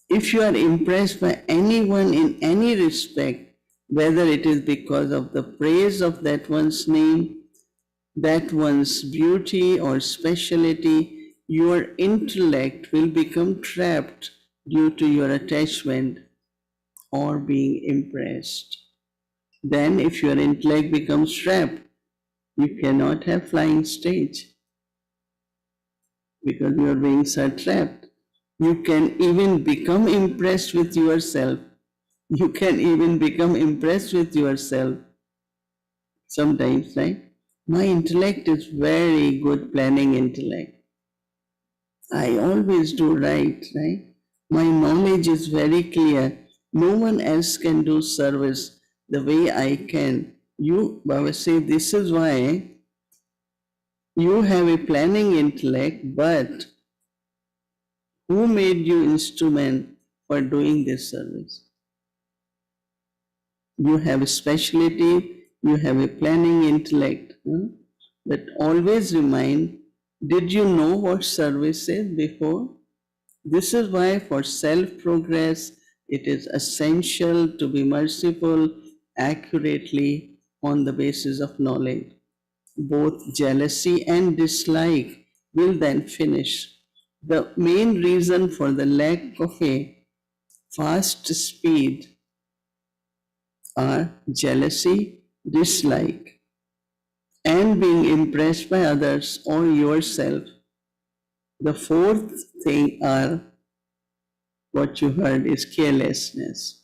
if you are impressed by anyone in any respect, whether it is because of the praise of that one's name, that one's beauty or speciality, your intellect will become trapped due to your attachment or being impressed. Then if your intellect becomes trapped, you cannot have flying stage because your wings are trapped. You can even become impressed with yourself. You can even become impressed with yourself sometimes, right? My intellect is very good planning intellect. I always do right? My knowledge is very clear. No one else can do service the way I can. You, Baba say, this is why you have a planning intellect, but who made you instrument for doing this service? You have a specialty, you have a planning intellect. But always remind, did you know what service is before? This is why for self-progress, it is essential to be merciful accurately on the basis of knowledge. Both jealousy and dislike will then finish. The main reason for the lack of a fast speed are jealousy, dislike, and being impressed by others or yourself. The fourth thing are what you heard is carelessness.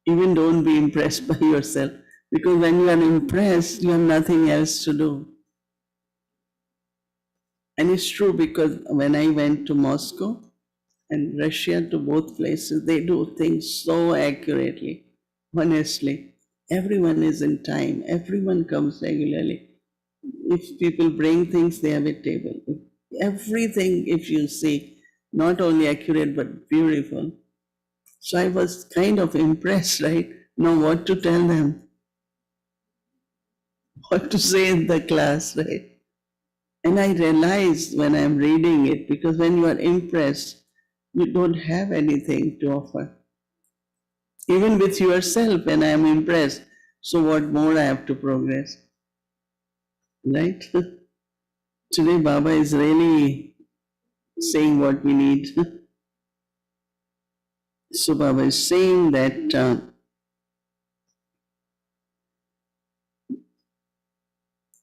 Even don't be impressed by yourself because when you are impressed, you have nothing else to do. And it's true because when I went to Moscow and Russia, to both places, they do things so accurately. Honestly, everyone is in time, everyone comes regularly. If people bring things, they have a table. Everything, if you see, not only accurate but beautiful. So I was kind of impressed, right? Know what to tell them, what to say in the class, right? And I realized when I'm reading it, because when you are impressed, you don't have anything to offer. Even with yourself, when I am impressed, so what more I have to progress? Right? Today Baba is really saying what we need. So Baba is saying that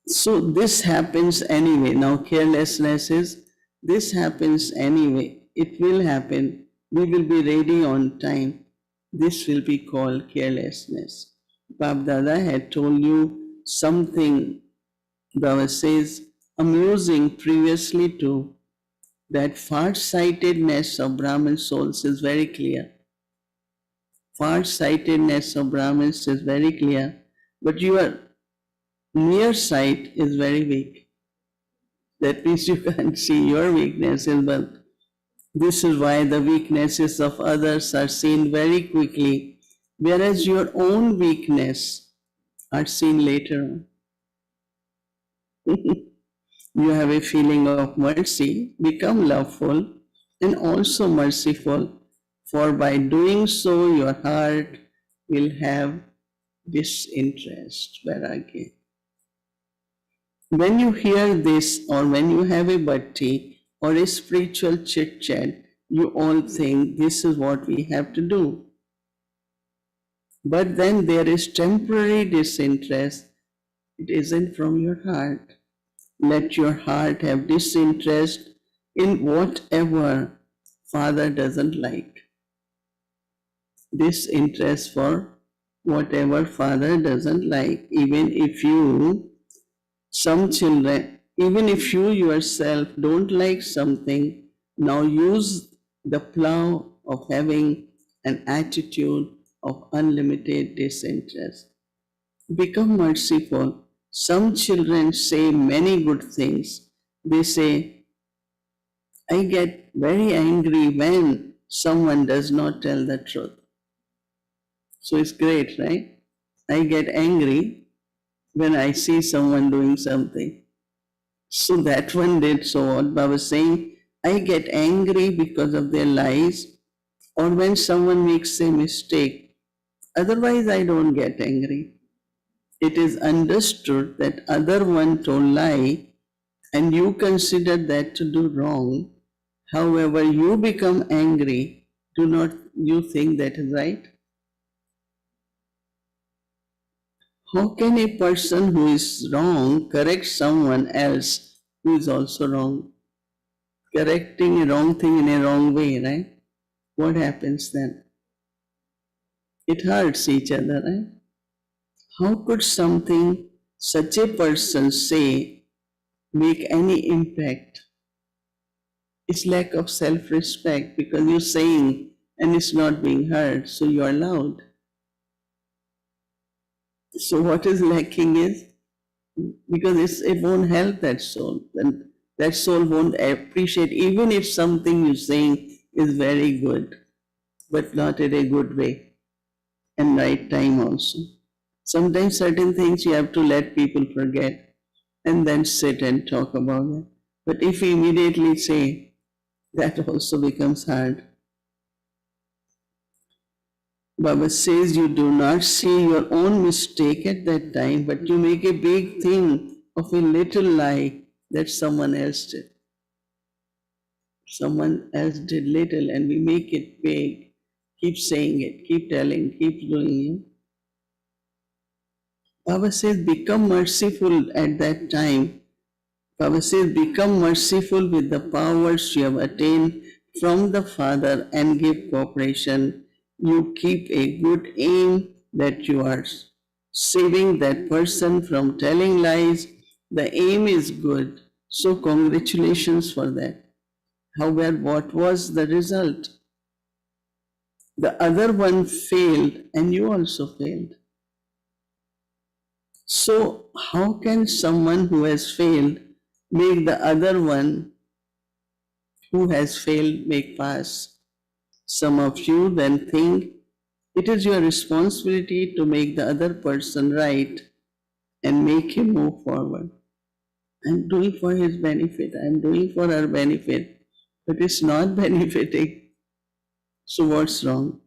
so this happens anyway. Now carelessness is, this happens anyway. It will happen. We will be ready on time. This will be called carelessness. Bab Dada had told you something, Baba says, amusing previously too, that far-sightedness of Brahmin souls is very clear. Far-sightedness of Brahmins is very clear, but your near sight is very weak. That means you can't see your weaknesses, but this is why the weaknesses of others are seen very quickly, whereas your own weakness are seen later on. You have a feeling of mercy, become loveful and also merciful, for by doing so your heart will have disinterest, vairagya. When you hear this or when you have a bhakti or a spiritual chit chat, you all think this is what we have to do. But then there is temporary disinterest. It isn't from your heart. Let your heart have disinterest in whatever Father doesn't like. Disinterest for whatever father doesn't like. Some children, even if you yourself don't like something, now use the plow of having an attitude of unlimited disinterest. Become merciful. Some children say many good things. They say, I get very angry when someone does not tell the truth. So it's great, right? I get angry when I see someone doing something. So that one did. So what Baba was saying, I get angry because of their lies or when someone makes a mistake. Otherwise, I don't get angry. It is understood that other one told lie and you consider that to do wrong. However, you become angry. Do not you think that is right? How can a person who is wrong correct someone else who is also wrong? Correcting a wrong thing in a wrong way, right? What happens then? It hurts each other, right? How could something such a person say make any impact? It's lack of self-respect because you're saying and it's not being heard, so you are loud. So what is lacking is because it won't help that soul. And that soul won't appreciate even if something you're saying is very good, but not in a good way and right time also. Sometimes certain things you have to let people forget and then sit and talk about it. But if you immediately say, that also becomes hard. Baba says you do not see your own mistake at that time, but you make a big thing of a little lie that someone else did. Someone else did little and we make it big. Keep saying it, keep telling, keep doing it. Baba says become merciful at that time. Baba says become merciful with the powers you have attained from the Father and give cooperation. You keep a good aim that you are saving that person from telling lies. The aim is good. So congratulations for that. However, what was the result? The other one failed and you also failed. So how can someone who has failed make the other one who has failed make pass? Some of you then think it is your responsibility to make the other person right and make him move forward. I'm doing for his benefit, I'm doing for her benefit, but it's not benefiting. So what's wrong?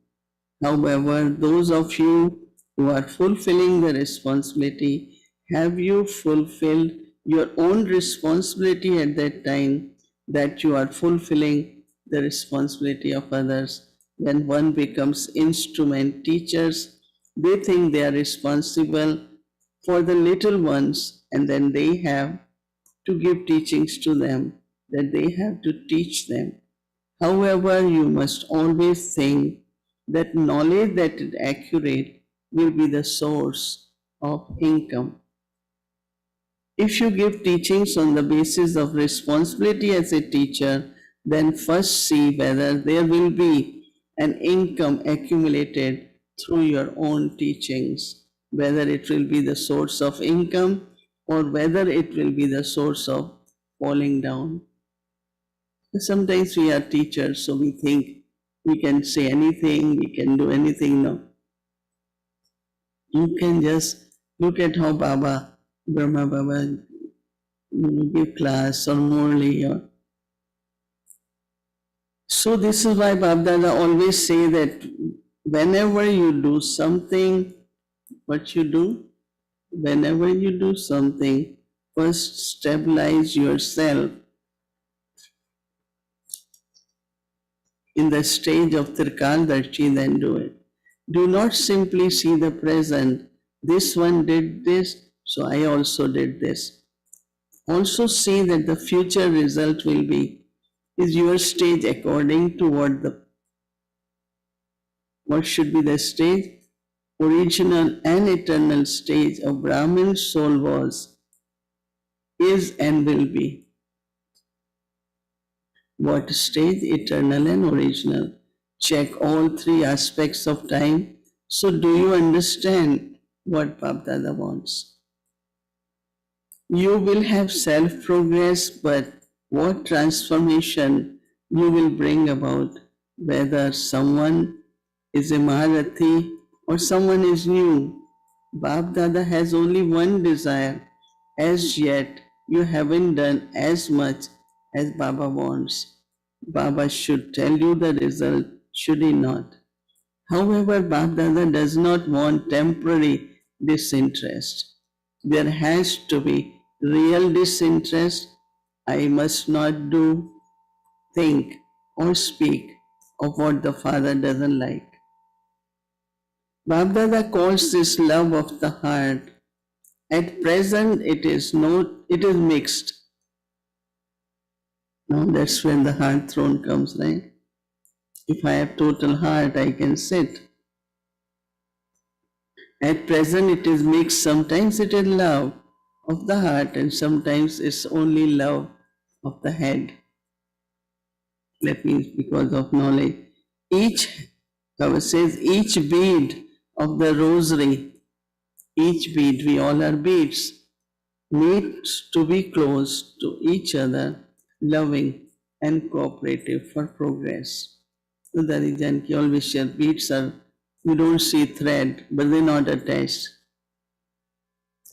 However, those of you who are fulfilling the responsibility, have you fulfilled your own responsibility at that time that you are fulfilling the responsibility of others? When one becomes instrument teachers, they think they are responsible for the little ones and then they have to give teachings to them, that they have to teach them. However, you must always think that knowledge that is accurate will be the source of income. If you give teachings on the basis of responsibility as a teacher, then first see whether there will be an income accumulated through your own teachings, whether it will be the source of income or whether it will be the source of falling down. Sometimes we are teachers, so we think we can say anything, we can do anything. No. You can just look at how Brahma Baba give class or Murli. So this is why Babdada always say that whenever you do something, what you do? Whenever you do something, first stabilize yourself in the stage of Tirkaldarshi, then do it. Do not simply see the present. This one did this, so I also did this. Also see that the future result will be is your stage according to what should be the stage? original and eternal stage of Brahmin soul was, is and will be. What stage? Eternal and original. Check all three aspects of time. So do you understand what Bap Dada wants? You will have self-progress, but what transformation you will bring about, whether someone is a Maharathi or someone is new. Bap Dada has only one desire. As yet, you haven't done as much as Baba wants. Baba should tell you the result, should he not? However, Bap Dada does not want temporary disinterest. There has to be real disinterest. I must not do, think, or speak of what the Father doesn't like. Bap Dada calls this love of the heart. At present, it is mixed. Now that's when the heart throne comes, right? If I have total heart, I can sit. At present, it is mixed. Sometimes it is love of the heart, and sometimes it's only love of the head. That means because of knowledge. Baba says, each bead of the rosary, each bead, we all are beads, needs to be close to each other, loving and cooperative for progress. So Dadi Janki always share beads are, you don't see thread, but they're not attached.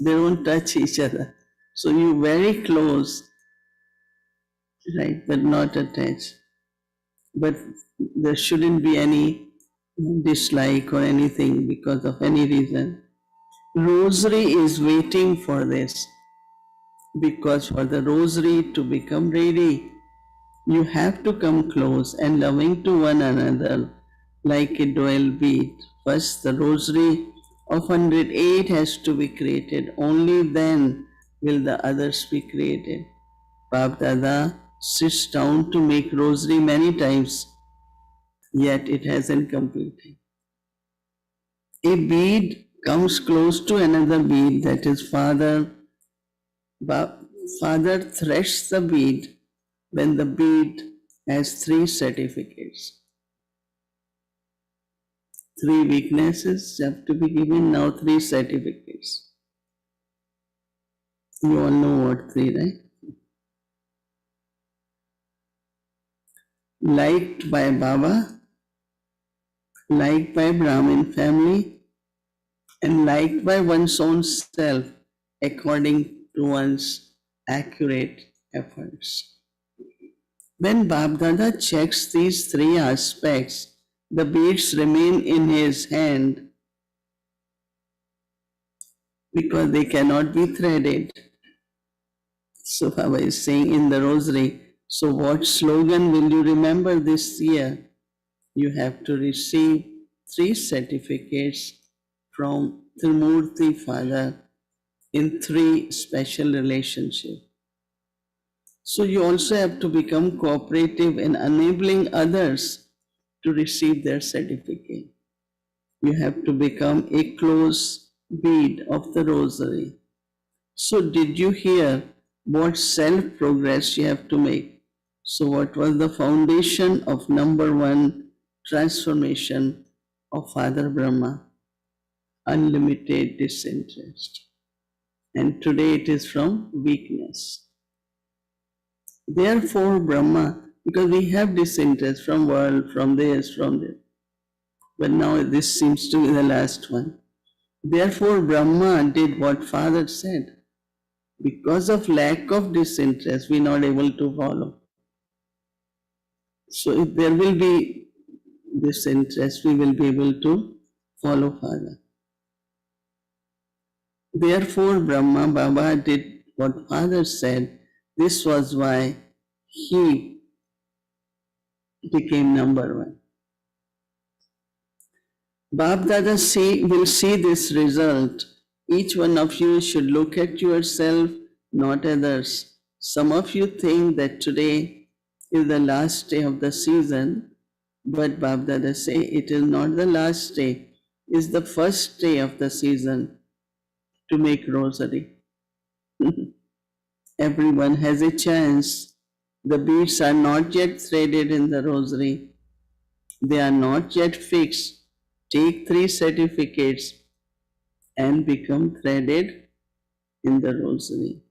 They don't touch each other. So you very close, right, but not attached. But there shouldn't be any dislike or anything because of any reason. Rosary is waiting for this, because for the rosary to become ready, you have to come close and loving to one another like a dual bead. First, the rosary of 108 has to be created. Only then will the others be created. Bap Dada sits down to make rosary many times, yet it hasn't completed. A bead comes close to another bead, that is Father threshes the bead when the bead has 3 certificates. 3 weaknesses have to be given, now 3 certificates. You all know what 3, right? Liked by Baba, liked by Brahmin family, and liked by one's own self according to one's accurate efforts. When Bap Dada checks these 3 aspects, the beads remain in his hand because they cannot be threaded. So Baba is saying in the rosary, so what slogan will you remember this year? You have to receive 3 certificates from Trimurti Father in 3 special relationships. So you also have to become cooperative in enabling others to receive their certificate. You have to become a close bead of the rosary. So did you hear what self-progress you have to make? So what was the foundation of number 1 transformation of Father Brahma? Unlimited disinterest. And today it is from weakness. Therefore Brahma, because we have disinterest from world, from this, but now this seems to be the last one. Therefore Brahma did what Father said. Because of lack of disinterest, we are not able to follow. So if there will be disinterest, we will be able to follow Father. Therefore Brahma Baba did what Father said. This was why he became number 1. Bap Dada will see this result. Each one of you should look at yourself, not others. Some of you think that today is the last day of the season, but Bap Dada say it is not the last day. is the first day of the season to make rosary. Everyone has a chance. The beads are not yet threaded in the rosary. They are not yet fixed. Take 3 certificates and become threaded in the rosary.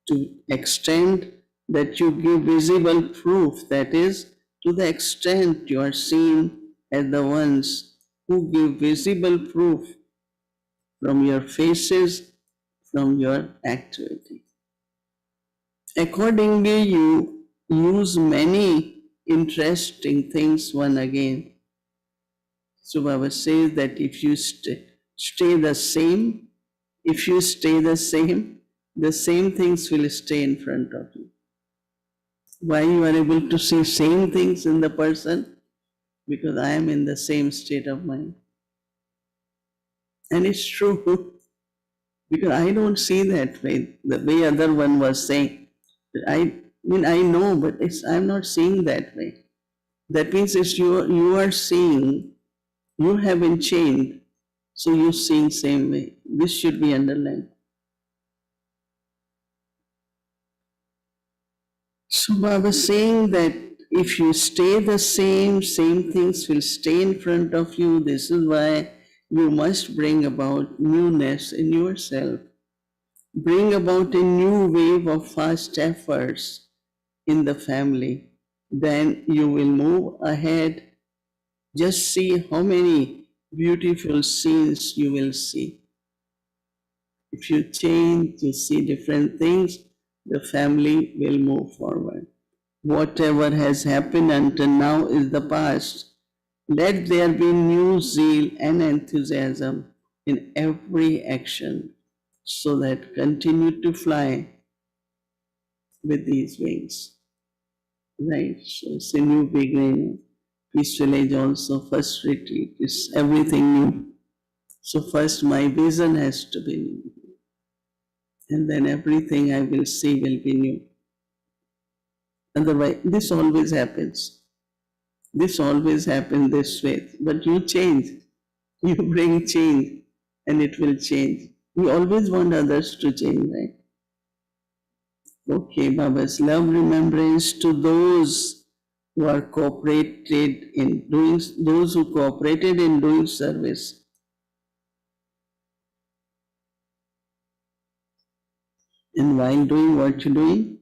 To extent that you give visible proof, that is, to the extent you are seen as the ones who give visible proof from your faces, from your activity. Accordingly, you use many interesting things one again. So Baba says that if you stay the same, if you stay the same things will stay in front of you. Why you are able to see same things in the person? Because I am in the same state of mind. And it's true, because I don't see that way. The way other one was saying, I mean I know, but I'm not seeing that way. That means it's you are seeing, you haven't changed, so you're seeing same way. This should be underlined. So Baba saying that if you stay the same things will stay in front of you. This is why you must bring about newness in yourself. Bring about a new wave of fast efforts in the family. Then you will move ahead. Just see how many beautiful scenes you will see. If you change, you see different things, the family will move forward. Whatever has happened until now is the past. Let there be new zeal and enthusiasm in every action, so that continue to fly with these wings. Right? So it's a new beginning. Peaceful age also, first retreat is everything new. So first my vision has to be new. And then everything I will see will be new. Otherwise, this always happens. This always happens this way. But you change. You bring change and it will change. We always want others to change, right? Okay, Baba's love remembrance to those who are cooperated in doing, those who cooperated in doing service. And while doing what you're doing,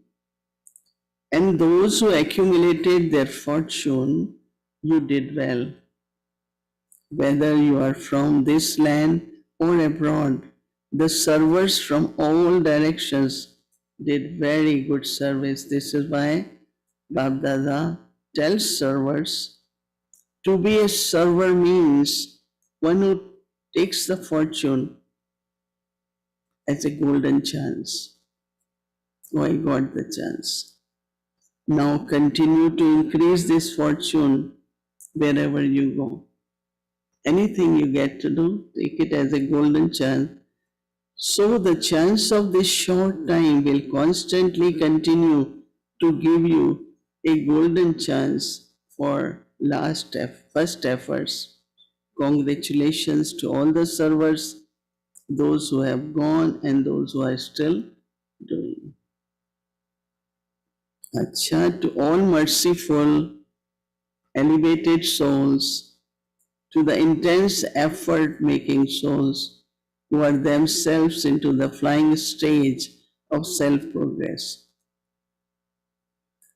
and those who accumulated their fortune, you did well. Whether you are from this land or abroad, the servers from all directions did very good service. This is why Bab tells servers to be a server means one who takes the fortune as a golden chance. Oh, I got the chance. Now continue to increase this fortune wherever you go. Anything you get to do, take it as a golden chance. So the chance of this short time will constantly continue to give you a golden chance for first efforts. Congratulations to all the servers, those who have gone and those who are still doing. Acha, to all merciful, elevated souls, to the intense effort making souls who are themselves into the flying stage of self-progress.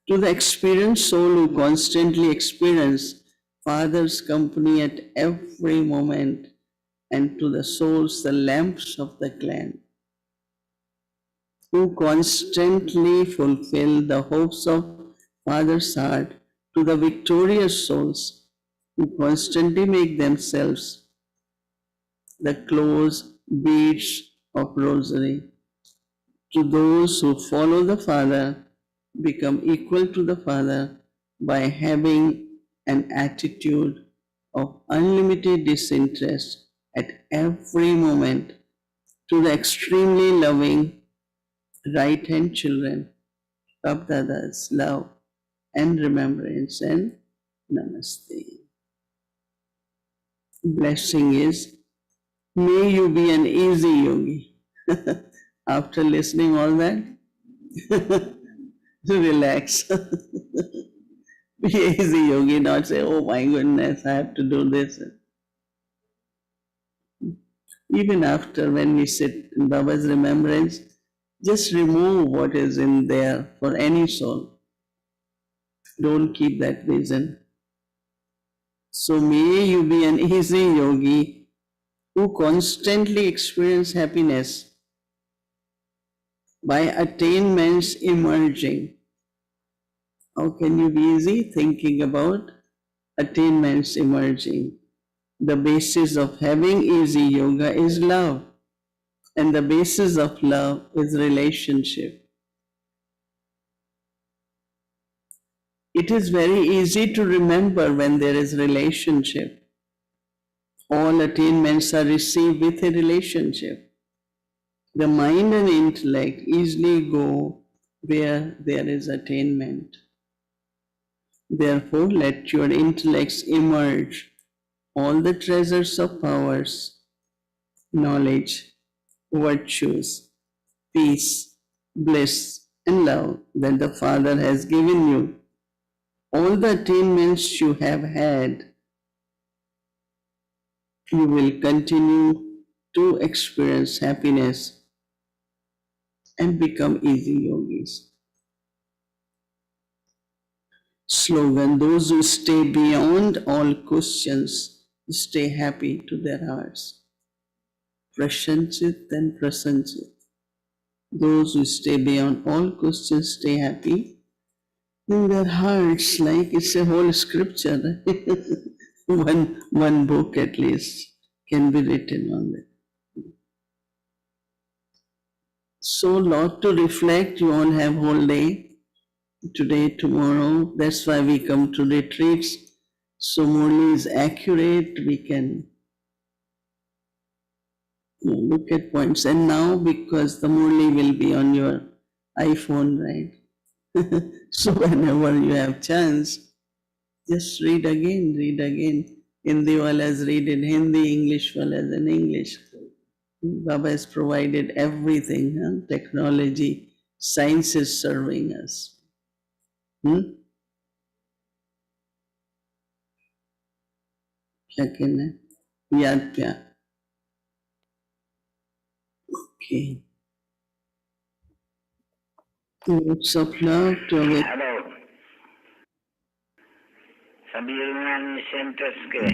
To the experienced soul who constantly experience Father's company at every moment, and to the souls, the lamps of the clan, who constantly fulfill the hopes of Father's heart, to the victorious souls who constantly make themselves the close beads of rosary, to those who follow the Father, become equal to the Father by having an attitude of unlimited disinterest at every moment, to the extremely loving right-hand children of Dada's love and remembrance and namaste. Blessing is May you be an easy yogi. After listening all that, relax. Be easy yogi, not say, oh my goodness, I have to do this. Even after when we sit in Baba's remembrance, just remove what is in there for any soul. Don't keep that vision. So may you be an easy yogi who constantly experience happiness by attainments emerging. How can you be easy? Thinking about attainments emerging. The basis of having easy yoga is love, and the basis of love is relationship. It is very easy to remember when there is relationship. All attainments are received with a relationship. The mind and intellect easily go where there is attainment. Therefore, let your intellects emerge all the treasures of powers, knowledge, virtues, peace, bliss, and love that the Father has given you. All the attainments you have had, you will continue to experience happiness and become easy yogis. Slogan: those who stay beyond all questions stay happy to their hearts. Prashanchit and prasanchit. Those who stay beyond all questions stay happy in their hearts, like it's a whole scripture. one book at least can be written on it. So lot to reflect. You all have whole day, today, tomorrow. That's why we come to retreats. So Murli is accurate. We can look at points. And now because the Murli will be on your iPhone, right? So whenever you have chance, just read again, read again. Hindi walas read in Hindi, English walas in English. Baba has provided everything, huh? Technology, science is serving us. क्या कहना है? याद क्या? Okay. Lots of love to our... Hello. सभी यूनानी centres के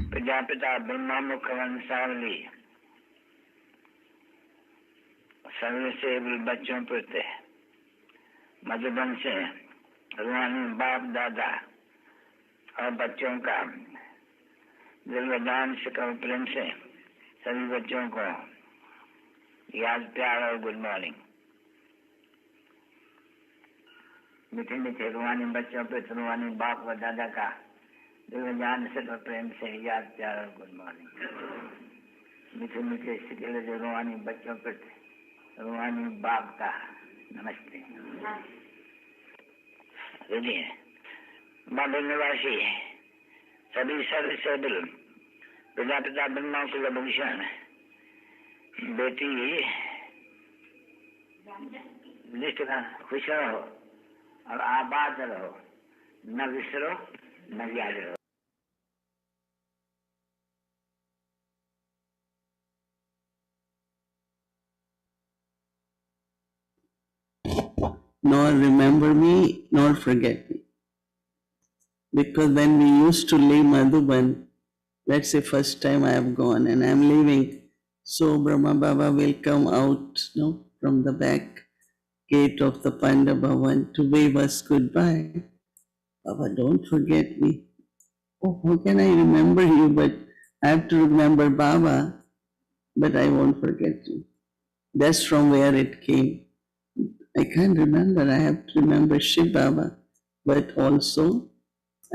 प्रजापिता ब्रह्मा मुख वंशावली सर्वसेवी बच्चों प्रति मधुबन से रूहानी बाप दादा और बच्चों का दिलवदान शिकव प्रेम से सभी बच्चों को याद प्यार और गुड मॉर्निंग। मीठे मीठे रूहानी बच्चों पे रूहानी बाप व दादा का दिलवदान शिकव प्रेम से याद प्यार और गुड मॉर्निंग। मीठे मीठे सिकले जो रूहानी बच्चों पे रूहानी बाप का नमस्ते। बाबा निवासी सभी सर्वसेबल प्रजापिता ब्रह्मा कुलभूषण बेटी निष्ठा खुश रहो और आबाद रहो, न विसरो न याद रहो। Nor remember me, nor forget me. Because when we used to leave Madhuban, let's say first time I have gone and I am leaving, so Brahma Baba will come out, from the back gate of the Panda Bhavan to wave us goodbye. Baba, don't forget me. Oh, how can I remember you? But I have to remember Baba, but I won't forget you. That's from where it came. I can't remember. I have to remember Shiv Baba, but also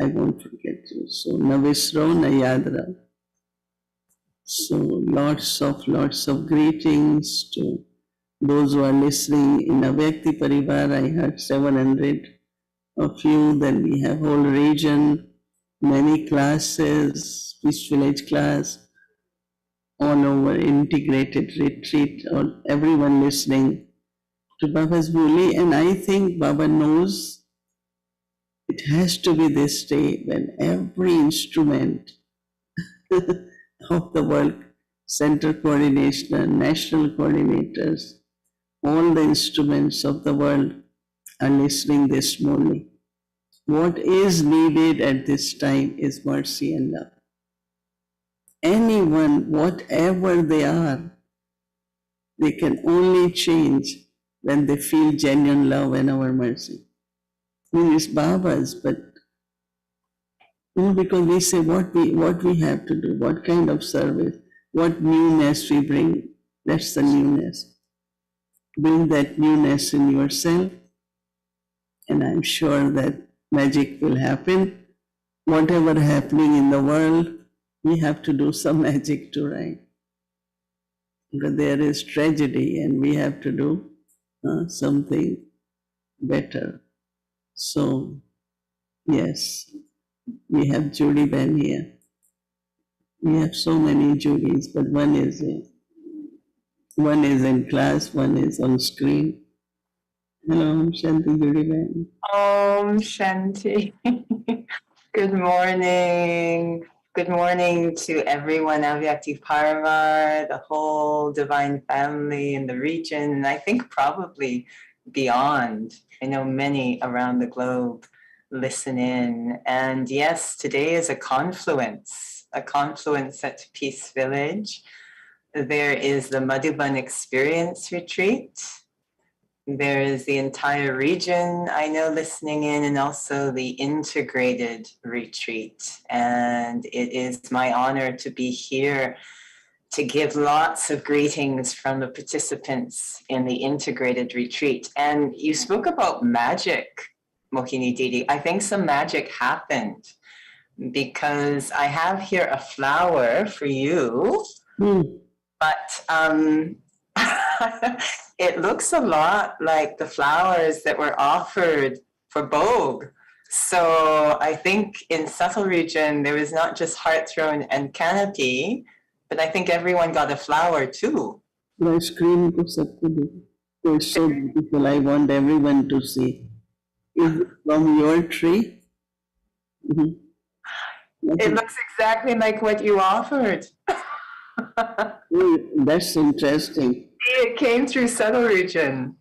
I won't forget you. So na visro na yad raho. So lots of greetings to those who are listening in Avyakti Parivar. I heard 700 of you. Then we have whole region, many classes, Peace Village class, all over integrated retreat, or everyone listening to Baba's Murli. And I think Baba knows it has to be this day when every instrument of the world, center coordination, national coordinators, all the instruments of the world are listening this morning. What is needed at this time is mercy and love. Anyone, whatever they are, they can only change when they feel genuine love and our mercy. I mean, it's Baba's, but because we say what we have to do, what kind of service, what newness we bring, that's the newness. Bring that newness in yourself, and I'm sure that magic will happen. Whatever happening in the world, we have to do some magic to right. Because there is tragedy and we have to do something better. So, yes, we have Judy Ben here. We have so many Judys, but one is in class, one is on screen. Hello, Shanti Judy Ben. Shanti. Good morning. Good morning to everyone, Avyakti Parva, the whole divine family in the region, and I think probably beyond. I know many around the globe listen in. And yes, today is a confluence at Peace Village. There is the Madhuban Experience Retreat. There is the entire region I know listening in, and also the integrated retreat. And it is my honor to be here to give lots of greetings from the participants in the integrated retreat. And you spoke about magic, Mohini Didi. I think some magic happened because I have here a flower for you, but it looks a lot like the flowers that were offered for Bog. So I think in subtle region, there was not just heart throne and canopy, but I think everyone got a flower too. My screen is so beautiful. I want everyone to see. Is it from your tree? It looks exactly like what you offered. That's interesting. It came through subtle region.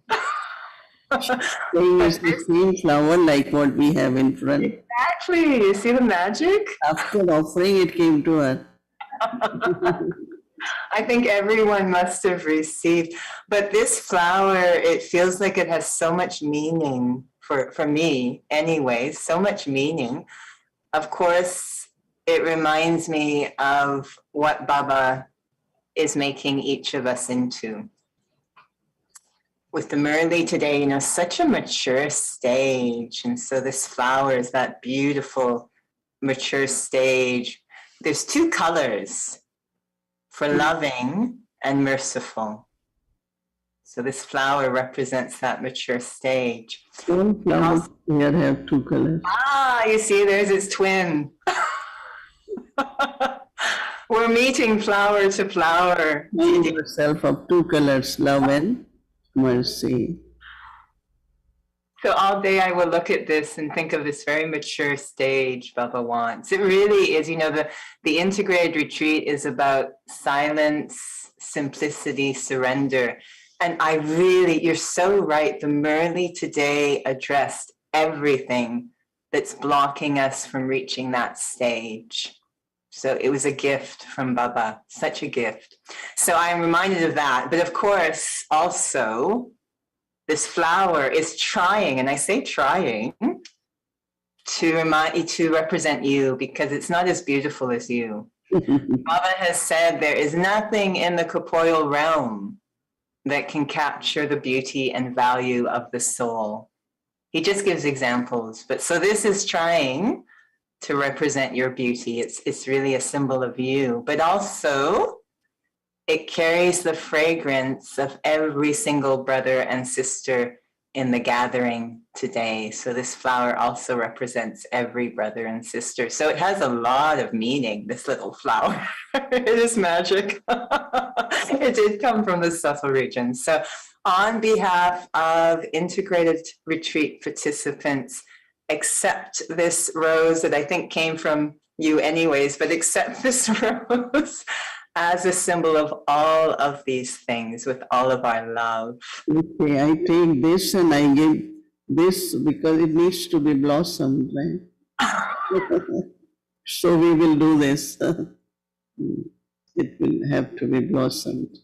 It's the same flower like what we have in front. Exactly. You see the magic? After offering, it came to her. I think everyone must have received. But this flower, it feels like it has so much meaning for me anyway, so much meaning. Of course, it reminds me of what Baba is making each of us into. With the Murli today, such a mature stage. And so this flower is that beautiful, mature stage. There's two colors for loving and merciful. So this flower represents that mature stage. All flowers here have two colors. You see, there's its twin. We're meeting flower to flower. Give yourself of two colors, love and mercy. So all day I will look at this and think of this very mature stage Baba wants. It really is, the integrated retreat is about silence, simplicity, surrender. And you're so right. The Murli today addressed everything that's blocking us from reaching that stage. So it was a gift from Baba, such a gift. So I'm reminded of that. But of course, also, this flower is trying, and I say trying, to represent you because it's not as beautiful as you. Baba has said there is nothing in the corporeal realm that can capture the beauty and value of the soul. He just gives examples. But so this is trying to represent your beauty. It's really a symbol of you. But also, it carries the fragrance of every single brother and sister in the gathering today. So this flower also represents every brother and sister. So it has a lot of meaning, this little flower. It is magic. It did come from the subtle region. So on behalf of integrated retreat participants, accept this rose that I think came from you anyways, but accept this rose as a symbol of all of these things with all of our love. Okay, I take this and I give this because it needs to be blossomed, right? So we will do this. It will have to be blossomed.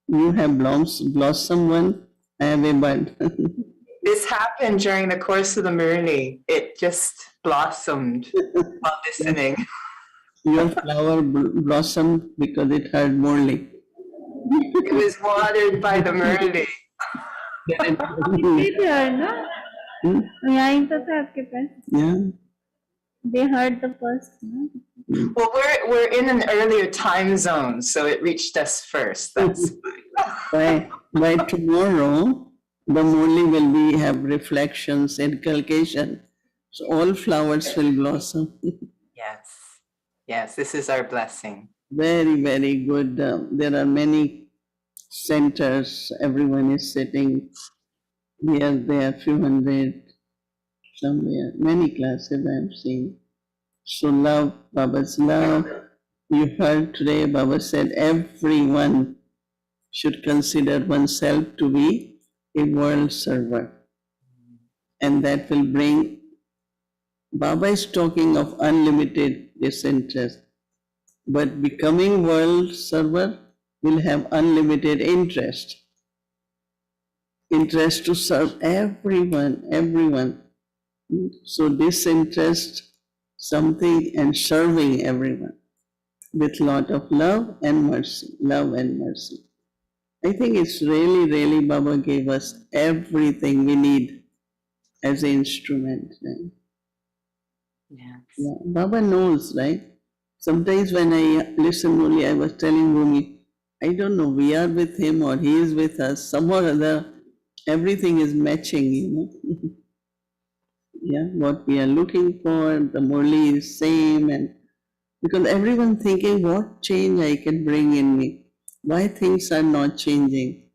You have blossom one, I have a bud. This happened during the course of the Murli. It just blossomed while listening. Your flower blossomed because it heard Murli. It was watered by the Murli. Yeah. They heard the first. Well, we're in an earlier time zone, so it reached us first. That's by tomorrow, the Murli will have reflections, inculcation. So all flowers will blossom. Yes, this is our blessing. Very, very good. There are many centers. Everyone is sitting here, there, few hundred, somewhere. Many classes I am seeing. So love, Baba's love. You heard today, Baba said everyone should consider oneself to be a world server. And that will bring, Baba is talking of unlimited disinterest, but becoming world server will have unlimited interest. Interest to serve everyone. So disinterest something and serving everyone with lot of love and mercy. I think it's really Baba gave us everything we need as an instrument. Right? Yes. Yeah. Baba knows, right? Sometimes when I listen only, I was telling Rumi, I don't know, we are with him or he is with us. Somehow or other, everything is matching, Yeah, what we are looking for, the Murli is same, and because everyone thinking what change I can bring in me, why things are not changing.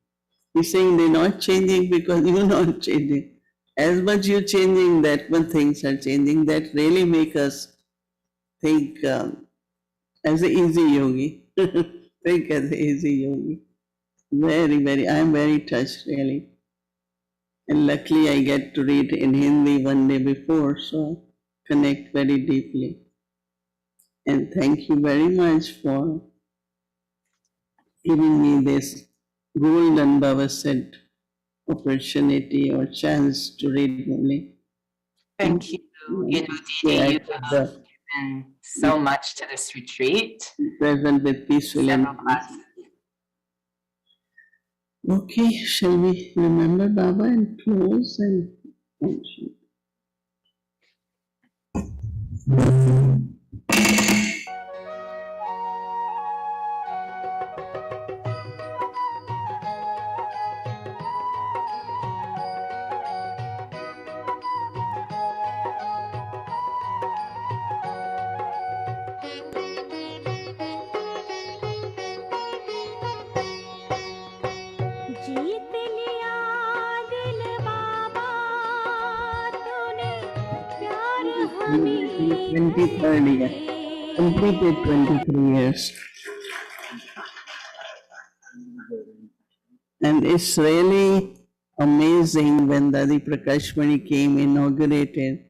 He's saying they're not changing because you're not changing. As much you're changing, that much things are changing. That really make us think as an easy yogi. Think as an easy yogi. Very, I am very touched really. And luckily I get to read in Hindi one day before, so connect very deeply. And thank you very much for giving me this golden, Baba said, opportunity or chance to read Murli. Thank you. Didi, you have given so much to this retreat. Present with peaceful and okay, shall we remember Baba and close and function? जीत लिया दिल बाबा तूने प्यार हमें 23rd year, completed 23 years. And it's really amazing when Dadi Prakashmani came inaugurated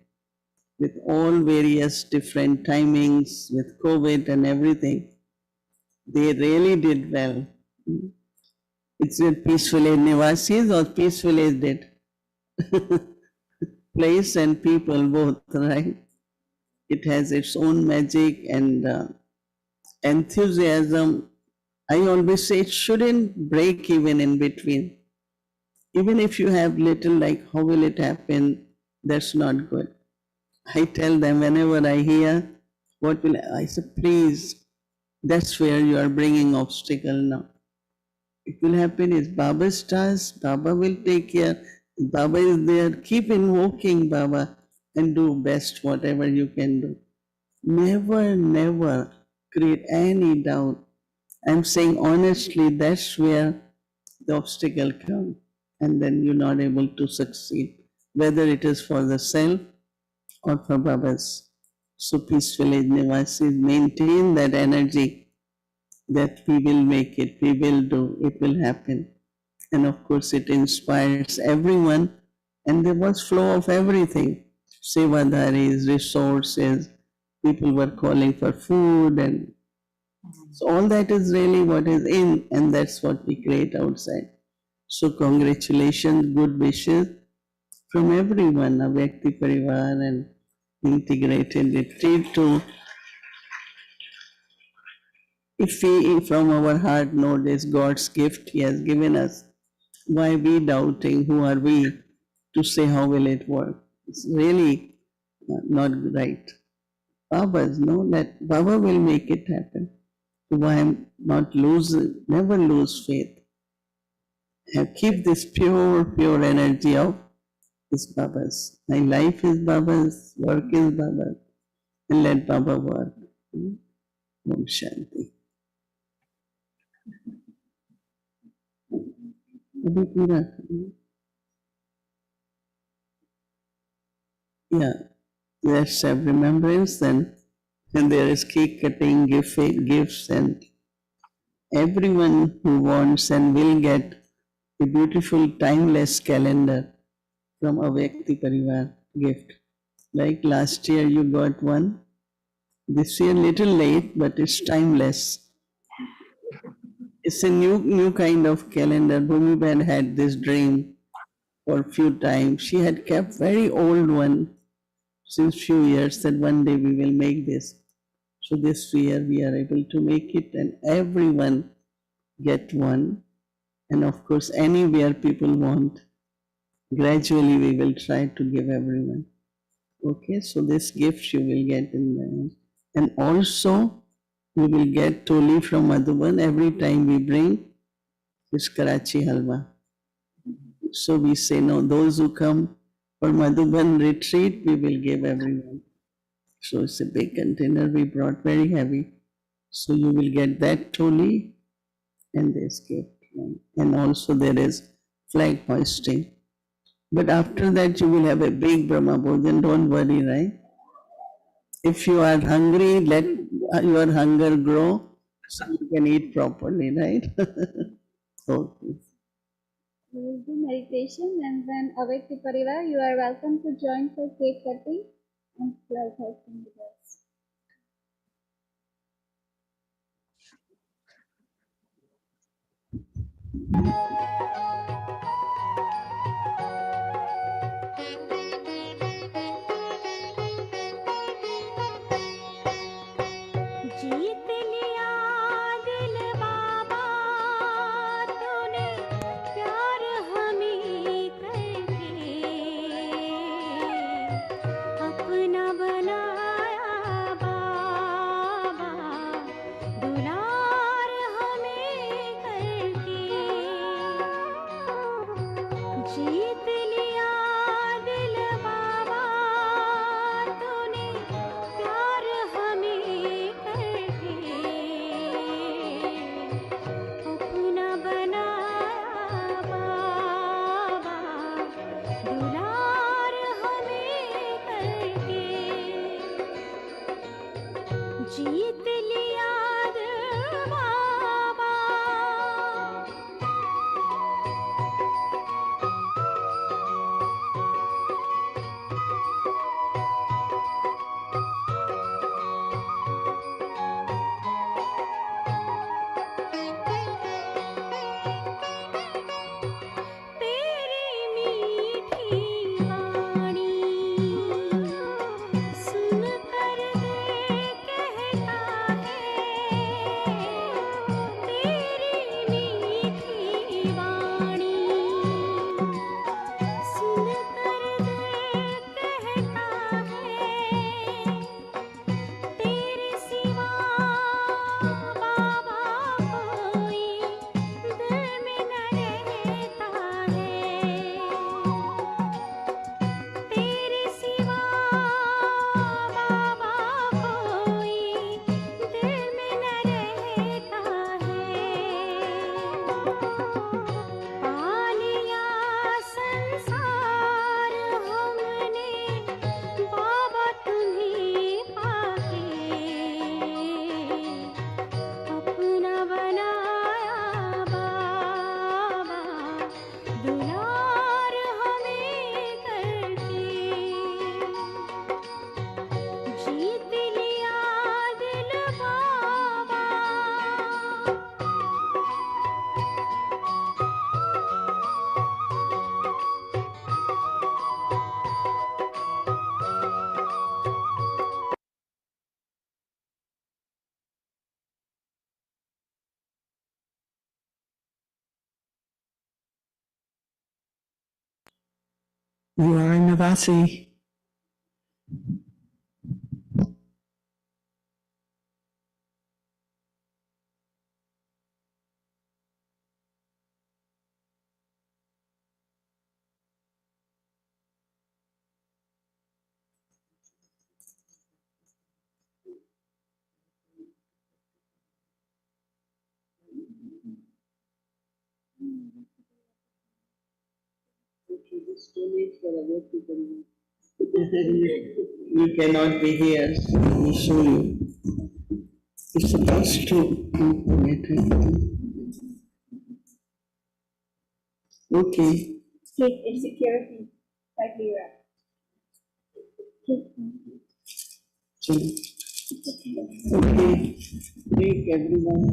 with all various different timings, with COVID and everything. They really did well. It's a peaceful age Nivasis or peaceful age did? Place and people both, right? It has its own magic and enthusiasm. I always say it shouldn't break even in between. Even if you have little like, how will it happen? That's not good. I tell them whenever I hear, what will I say, please, that's where you are bringing obstacle now. It will happen is Baba's task, Baba will take care. Baba is there. Keep invoking Baba and do best whatever you can do. Never create any doubt. I'm saying honestly, that's where the obstacle comes, and then you're not able to succeed, whether it is for the self or for Baba's. So peaceful age Nivasis, maintain that energy that we will make it, we will do, it will happen. And of course, it inspires everyone, and there was flow of everything. Sevadaris, resources, people were calling for food, and so all that is really what is in, and that's what we create outside. So congratulations, good wishes from everyone, Avyakti Parivar and integrated retreat to, if we from our heart know this God's gift He has given us, why we doubting, who are we to say how will it work? It's really not right. Baba's know that Baba will make it happen. So why not lose, never lose faith. Keep this pure energy of is Baba's. My life is Baba's, work is Baba's, and let Baba work. Om Shanti. अभी पूरा करें। Yeah, let's have remembrance then. And there is cake cutting, gifts, and everyone who wants and will get a beautiful timeless calendar from Avyakti Parivar gift. Like last year you got one, this year little late, but it's timeless. It's a new kind of calendar. Bhumiben had this dream for a few times. She had kept very old one since few years that one day we will make this. So this year we are able to make it, and everyone get one. And of course, anywhere people want, gradually we will try to give everyone. Okay, so this gift you will get in the, and also we will get toli from Madhuban every time we bring this Karachi halwa. So we say no, those who come for Madhuban retreat, we will give everyone. So it's a big container we brought, very heavy. So you will get that toli and this gift. And also there is flag hoisting. But after that you will have a big Brahma Bhojan, don't worry, right? If you are hungry, let your hunger grow so you can eat properly, right? Okay. We will do meditation, and then Avyakti Parivar, you are welcome to join for cake cutting and flag hosting with us. जीत लिया दिल बाबा तूने प्यार हमें करके अपना बनाया बाबा दुलार हमें करके जीत लिया दिल बाबा तूने प्यार हमें करके अपना बनाया बाबा दुलार हमें करके जीत लिया दिल बाबा तेरी मीठी वाणी सुन कर दे कहता You are a Navasi. You cannot be here, so I will show you. It's supposed to okay. Keep insecurity, like Lira. So, okay. Take everyone.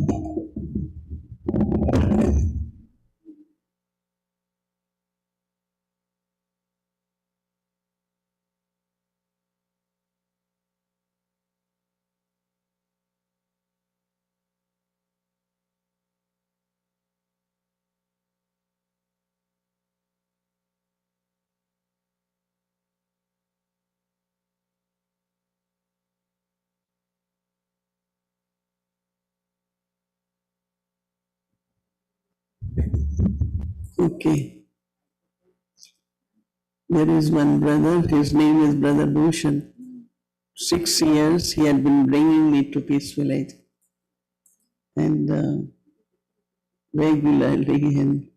Okay. There is one brother, his name is Brother Bhushan. 6 years he had been bringing me to Peace Village and regularly,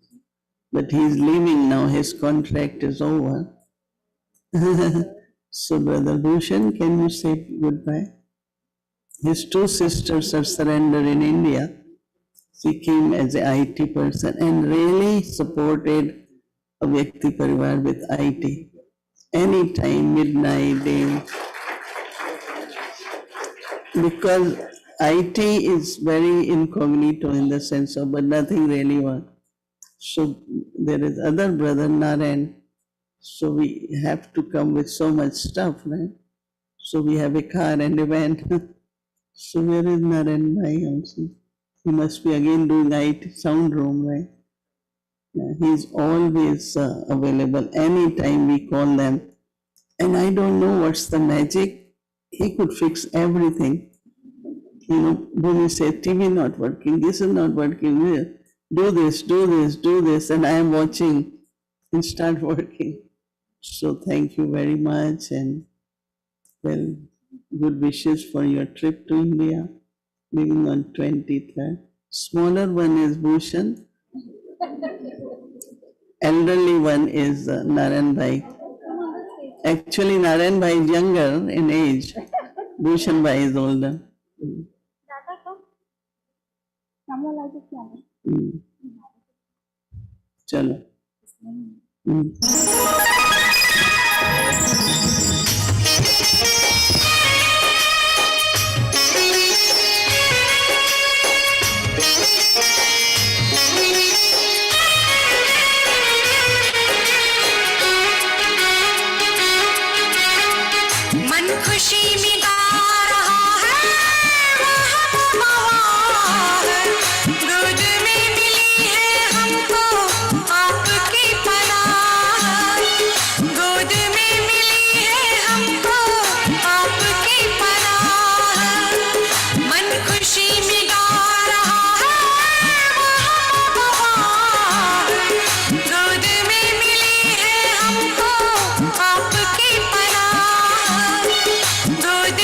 but he is leaving now, his contract is over. So Brother Bhushan, can you say goodbye? His two sisters are surrendered in India. She came as an IT person and really supported Avyakti Parivar with IT. Anytime, midnight, day. Because IT is very incognito in the sense of, but nothing really works. So there is other brother Narayan. So we have to come with so much stuff, right? So we have a car and a van. So where is Narayan Bhai also? He must be again doing IT sound room, right? Yeah, he's always available anytime we call them. And I don't know what's the magic. He could fix everything. You know, when you say TV not working, this is not working, do this, do this, do this, and I am watching and start working. So thank you very much and well, good wishes for your trip to India, leaving on 23rd. Smaller one is Bhushan, elderly one is Narayan Bhai. Actually, Narayan Bhai is younger in age, Bhushan Bhai is older. चलो मन खुशी में गा रहा है वहाँ है गोद में मिली है हमको आपकी पनाह गोद में मिली है हमको आपकी पनाह मन खुशी में गा रहा है वहाँ गोद में मिली है हमको आपकी पनाह गोद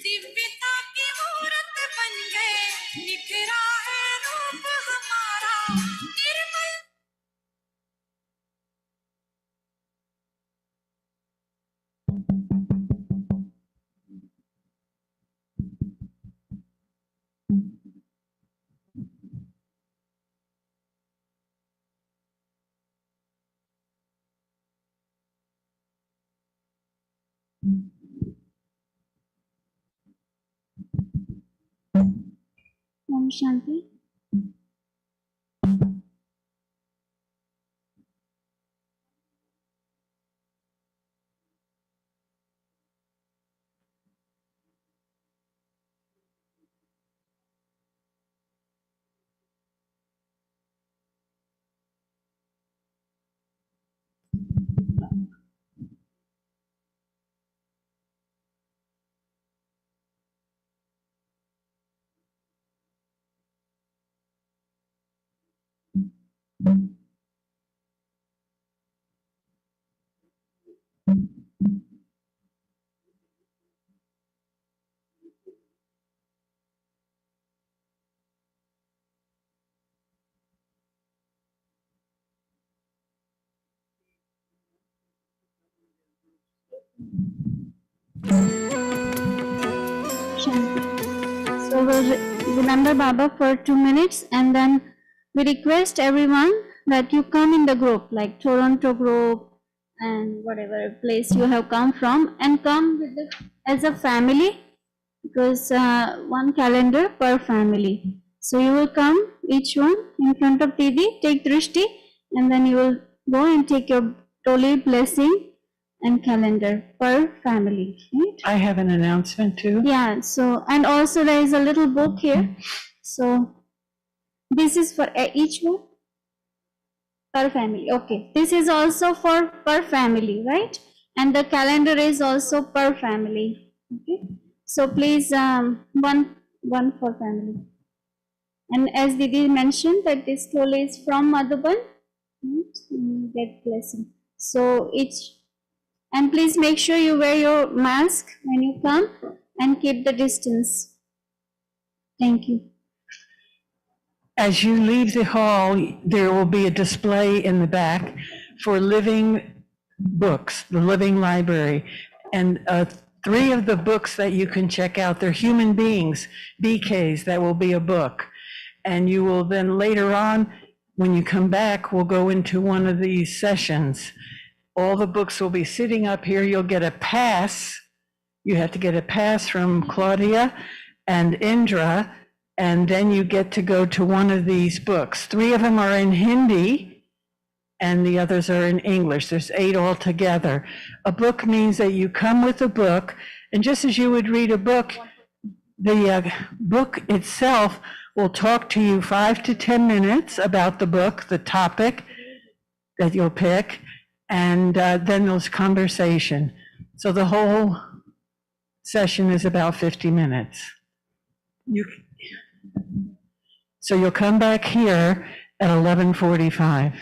दिव्यता की मूरत बन गए, निखरा है रूप हमारा निर्मल। Om Shanti. Shanti. So we'll remember Baba for 2 minutes, and then we request everyone that you come in the group, like Toronto group and whatever place you have come from, and come with as a family, because one calendar per family. So you will come, each one in front of Didi, take Drishti, and then you will go and take your Toli blessing and calendar per family. Right? I have an announcement too. Yeah, so, and also there is a little book here. So this is for each one per family. Okay, this is also for per family, right? And the calendar is also per family. Okay, so please one for family. And as Didi mentioned that this toll is from Madhuban, get blessing. So each, and please make sure you wear your mask when you come and keep the distance. Thank you. As you leave the hall, there will be a display in the back for living books, the living library. And 3 of the books that you can check out, they're human beings, BKs, that will be a book. And you will then later on, when you come back, we'll go into one of these sessions. All the books will be sitting up here. You'll get a pass. You have to get a pass from Claudia and Indra, and then you get to go to one of these books. 3 of them are in Hindi, and the others are in English. There's 8 altogether. A book means that you come with a book, and just as you would read a book, the book itself will talk to you 5 to 10 minutes about the book, the topic that you'll pick, and then there's conversation. So the whole session is about 50 minutes. So you'll come back here at 11:45.